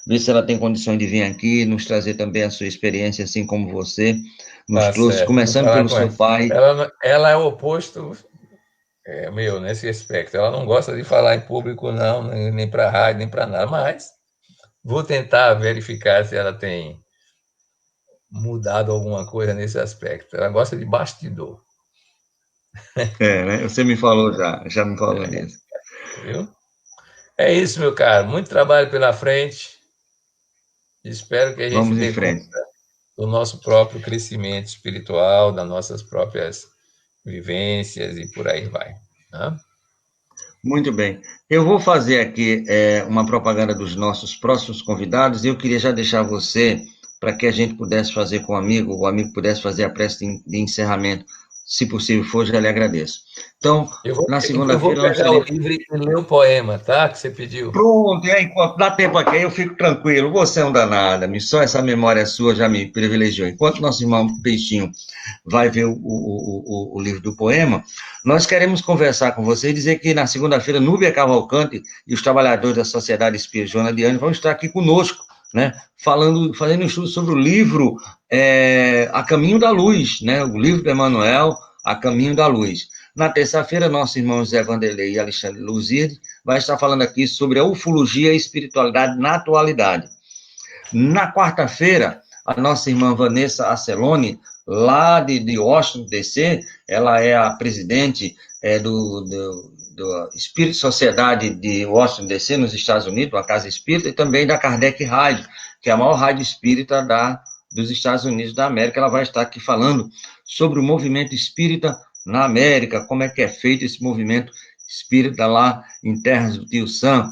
Ver se ela tem condições de vir aqui, nos trazer também a sua experiência, assim como você nos trouxe, certo. Começando pelo seu pai. Ela é o oposto meu nesse aspecto. Ela não gosta de falar em público, não, nem para rádio, nem para nada, mas vou tentar verificar se ela tem mudado alguma coisa nesse aspecto. Ela gosta de bastidor. Né? Você me falou já me falou nisso. Viu? É isso, meu caro. Muito trabalho pela frente. Espero que a gente dê conta do nosso próprio crescimento espiritual, das nossas próprias vivências e por aí vai. Né? Muito bem. Eu vou fazer aqui uma propaganda dos nossos próximos convidados e eu queria já deixar você para que a gente pudesse fazer com o amigo pudesse fazer a prece de encerramento. Se possível for, já lhe agradeço. Então, na segunda-feira... Eu vou pegar o livro e ler o poema, tá? Que você pediu. Pronto, e aí, enquanto dá tempo aqui, eu fico tranquilo. Você é um danada, só essa memória sua já me privilegiou. Enquanto nosso irmão Peixinho vai ver o livro do poema, nós queremos conversar com você e dizer que na segunda-feira, Núbia Cavalcante e os trabalhadores da Sociedade Espírita Joana de Anjos vão estar aqui conosco, né? Fazendo um estudo sobre o livro A Caminho da Luz, né? O livro de Emmanuel, A Caminho da Luz. Na terça-feira, nosso irmão Zé Vanderlei e Alexandre Luzirde vai estar falando aqui sobre a ufologia e a espiritualidade na atualidade. Na quarta-feira, a nossa irmã Vanessa Acelone, lá de Washington, D.C., ela é a presidente do Espírito Sociedade de Washington, D.C., nos Estados Unidos, uma casa espírita, e também da Kardec Rádio, que é a maior rádio espírita dos Estados Unidos da América. Ela vai estar aqui falando sobre o movimento espírita na América, como é que é feito esse movimento espírita lá em terras do Tio Sam.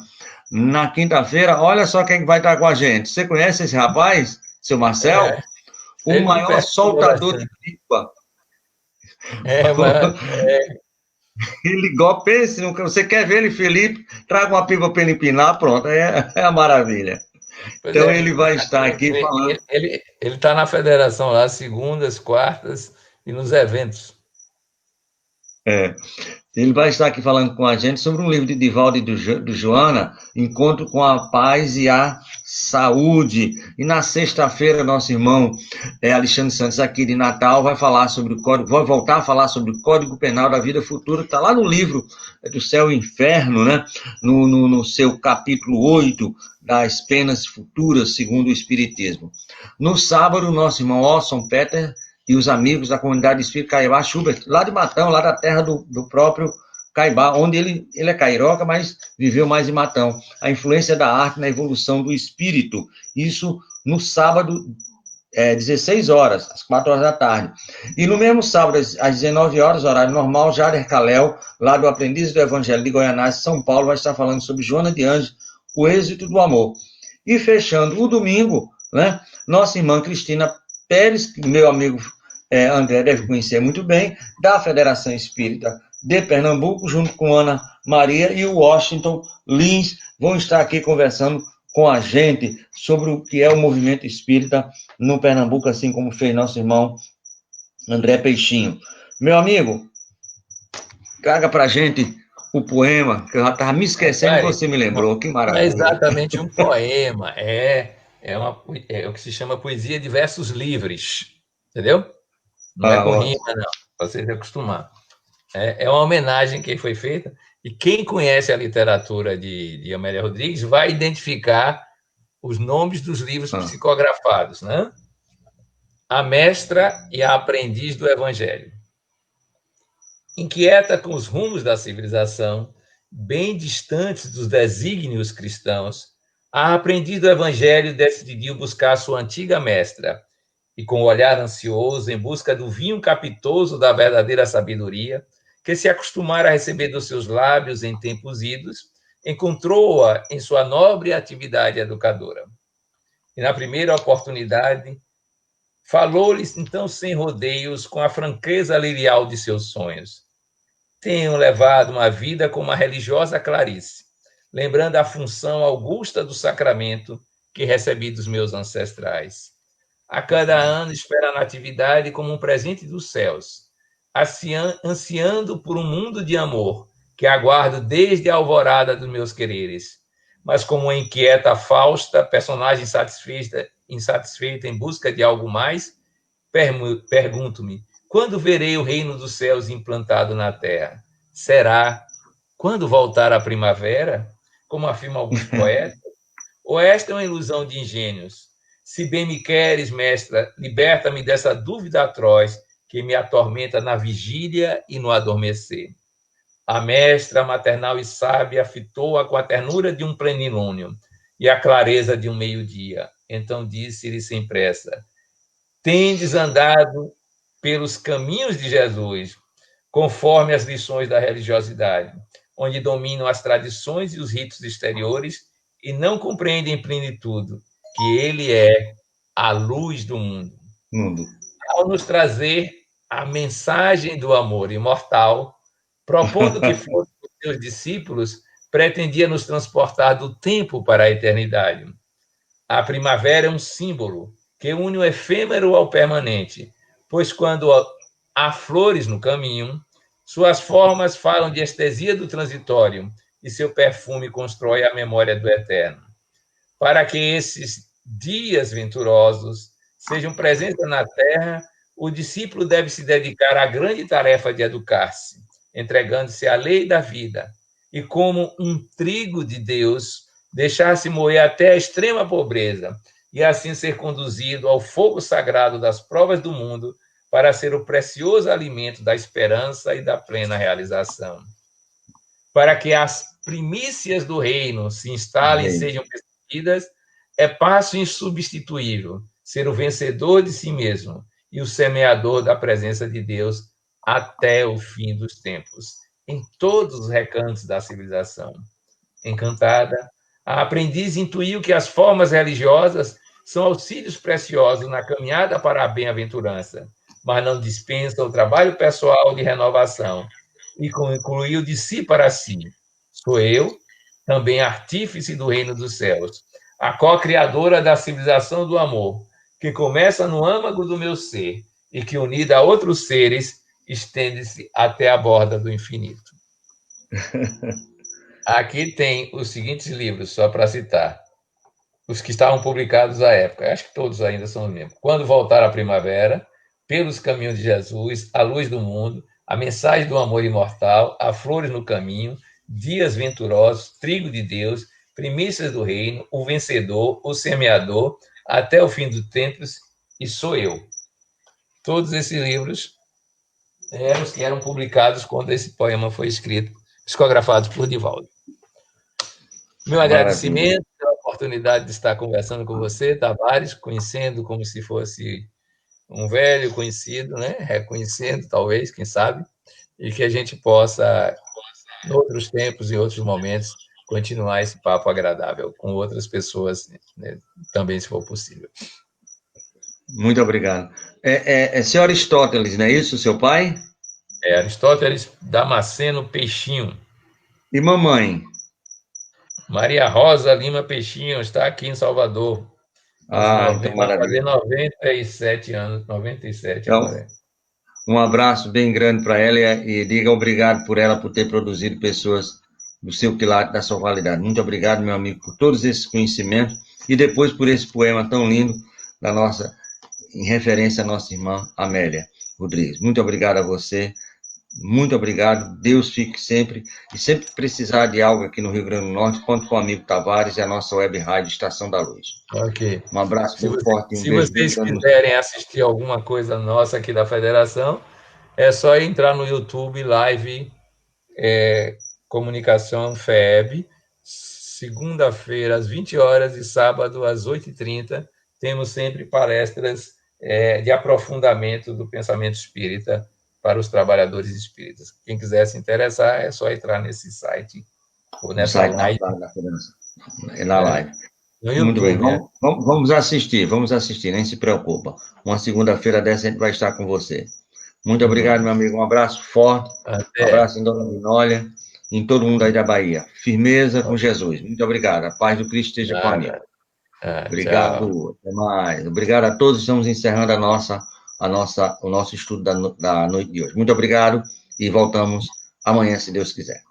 Na quinta-feira, olha só quem vai estar com a gente. Você conhece esse rapaz, seu Marcel? O maior soltador de pipa. Ele gosta, pense, você quer ver ele, Felipe? Traga uma pipa para ele empinar, pronto, é a maravilha. Então ele vai estar aqui falando. Ele está na federação lá, segundas, quartas e nos eventos. Ele vai estar aqui falando com a gente sobre um livro de Divaldo e do Joana, Encontro com a Paz e a Saúde. E na sexta-feira, nosso irmão Alexandre Santos, aqui de Natal, vai falar sobre o Código, vai voltar a falar sobre o Código Penal da Vida Futura, que está lá no livro do Céu e Inferno, né? No seu capítulo 8, das penas futuras, segundo o Espiritismo. No sábado, o nosso irmão Orson Peter e os amigos da comunidade espírita Caibá Schubert, lá de Matão, lá da terra do próprio Caibá, onde ele é carioca, mas viveu mais em Matão. A influência da arte na evolução do espírito. Isso no sábado, 16 horas, às 4 horas da tarde. E no mesmo sábado, às 19 horas, horário normal, Jader Kalel, lá do Aprendiz do Evangelho de Goianás, São Paulo, vai estar falando sobre Joana de Anjos, o êxito do amor. E fechando o domingo, né, nossa irmã Cristina Pérez, que meu amigo André deve conhecer muito bem, da Federação Espírita de Pernambuco, junto com Ana Maria e o Washington Lins, vão estar aqui conversando com a gente sobre o que é o movimento espírita no Pernambuco, assim como fez nosso irmão André Peixinho. Meu amigo, traga pra gente o poema, que eu já estava me esquecendo e você me lembrou, que maravilha. Não é exatamente um poema, é o que se chama poesia de versos livres, entendeu? Não é com rima, não, para você se acostumar. É uma homenagem que foi feita, e quem conhece a literatura de Amélia Rodrigues vai identificar os nomes dos livros psicografados, né? A Mestra e a Aprendiz do Evangelho. Inquieta com os rumos da civilização, bem distantes dos desígnios cristãos, a aprendiz do Evangelho decidiu buscar sua antiga mestra, e com o olhar ansioso, em busca do vinho capitoso da verdadeira sabedoria, que se acostumara a receber dos seus lábios em tempos idos, encontrou-a em sua nobre atividade educadora. E na primeira oportunidade, falou-lhes então sem rodeios, com a franqueza lirial de seus sonhos. Tenho levado uma vida como uma religiosa Clarice, lembrando a função augusta do sacramento que recebi dos meus ancestrais. A cada ano espero a natividade como um presente dos céus, ansiando por um mundo de amor que aguardo desde a alvorada dos meus quereres. Mas como uma inquieta Fausta, personagem insatisfeita em busca de algo mais, pergunto-me, quando verei o reino dos céus implantado na terra? Será quando voltar a primavera, como afirmam alguns poetas? Ou esta é uma ilusão de ingênuos? Se bem me queres, mestra, liberta-me dessa dúvida atroz que me atormenta na vigília e no adormecer. A mestra maternal e sábia fitou-a com a ternura de um plenilúnio e a clareza de um meio-dia. Então disse-lhe sem pressa, tendes andado pelos caminhos de Jesus, conforme as lições da religiosidade, onde dominam as tradições e os ritos exteriores e não compreendem em plenitude que ele é a luz do mundo. Ao nos trazer a mensagem do amor imortal, propondo que fossem os seus discípulos, pretendia nos transportar do tempo para a eternidade. A primavera é um símbolo que une o efêmero ao permanente, pois quando há flores no caminho, suas formas falam de estesia do transitório e seu perfume constrói a memória do eterno. Para que esses dias venturosos sejam presença na terra, o discípulo deve se dedicar à grande tarefa de educar-se, entregando-se à lei da vida, e como um trigo de Deus, deixar-se moer até a extrema pobreza, e assim ser conduzido ao fogo sagrado das provas do mundo, para ser o precioso alimento da esperança e da plena realização. Para que as primícias do reino se instalem e sejam percebidas, é passo insubstituível ser o vencedor de si mesmo e o semeador da presença de Deus até o fim dos tempos, em todos os recantos da civilização. Encantada, a aprendiz intuiu que as formas religiosas são auxílios preciosos na caminhada para a bem-aventurança, mas não dispensa o trabalho pessoal de renovação, e concluiu de si para si. Sou eu, também artífice do reino dos céus, a co-criadora da civilização do amor, que começa no âmago do meu ser e que, unida a outros seres, estende-se até a borda do infinito. Aqui tem os seguintes livros, só para citar, os que estavam publicados à época, acho que todos ainda são os mesmos. Quando Voltar a Primavera, Pelos Caminhos de Jesus, A Luz do Mundo, A Mensagem do Amor Imortal, A Flores no Caminho, Dias Venturosos, Trigo de Deus, Primícias do Reino, O Vencedor, O Semeador, Até o Fim dos Tempos e Sou Eu. Todos esses livros eram os que eram publicados quando esse poema foi escrito, psicografado por Divaldo. Meu agradecimento pela oportunidade de estar conversando com você, Tavares, conhecendo como se fosse um velho conhecido, né? Reconhecendo, talvez, quem sabe, e que a gente possa, em outros tempos e outros momentos, continuar esse papo agradável com outras pessoas, né? Também, se for possível. Muito obrigado. Seu Aristóteles, não é isso, seu pai? Aristóteles Damasceno Peixinho. E mamãe? Maria Rosa Lima Peixinho, está aqui em Salvador. Então Vai maravilha. fazer 97 anos, 97 Então, agora. um abraço bem grande para ela e diga obrigado por ela por ter produzido pessoas do seu quilate, da sua qualidade. Muito obrigado, meu amigo, por todos esses conhecimentos e depois por esse poema tão lindo em referência à nossa irmã Amélia Rodrigues. Muito obrigado a você. Muito obrigado, Deus fique sempre, e sempre que precisar de algo aqui no Rio Grande do Norte, conte com o amigo Tavares e a nossa web rádio Estação da Luz. Ok. Um abraço bem forte e um se beijo bem vocês grande. quiserem assistir alguma coisa nossa aqui da Federação, é só entrar no YouTube, Live Comunicação FEB, segunda-feira às 20 horas e sábado às 8h30, temos sempre palestras de aprofundamento do pensamento espírita para os trabalhadores espíritas. Quem quiser se interessar, é só entrar nesse site ou nessa live. Na live. No YouTube, muito bem, vamos assistir, nem se preocupa. Uma segunda-feira dessa a gente vai estar com você. Muito obrigado, meu amigo, um abraço forte, um abraço em Dona Minólia, em todo mundo aí da Bahia. Firmeza com Jesus. Muito obrigado, a paz do Cristo esteja comigo. Obrigado, tchau. Até mais. Obrigado a todos, estamos encerrando o nosso estudo da noite de hoje. Muito obrigado e voltamos amanhã, se Deus quiser.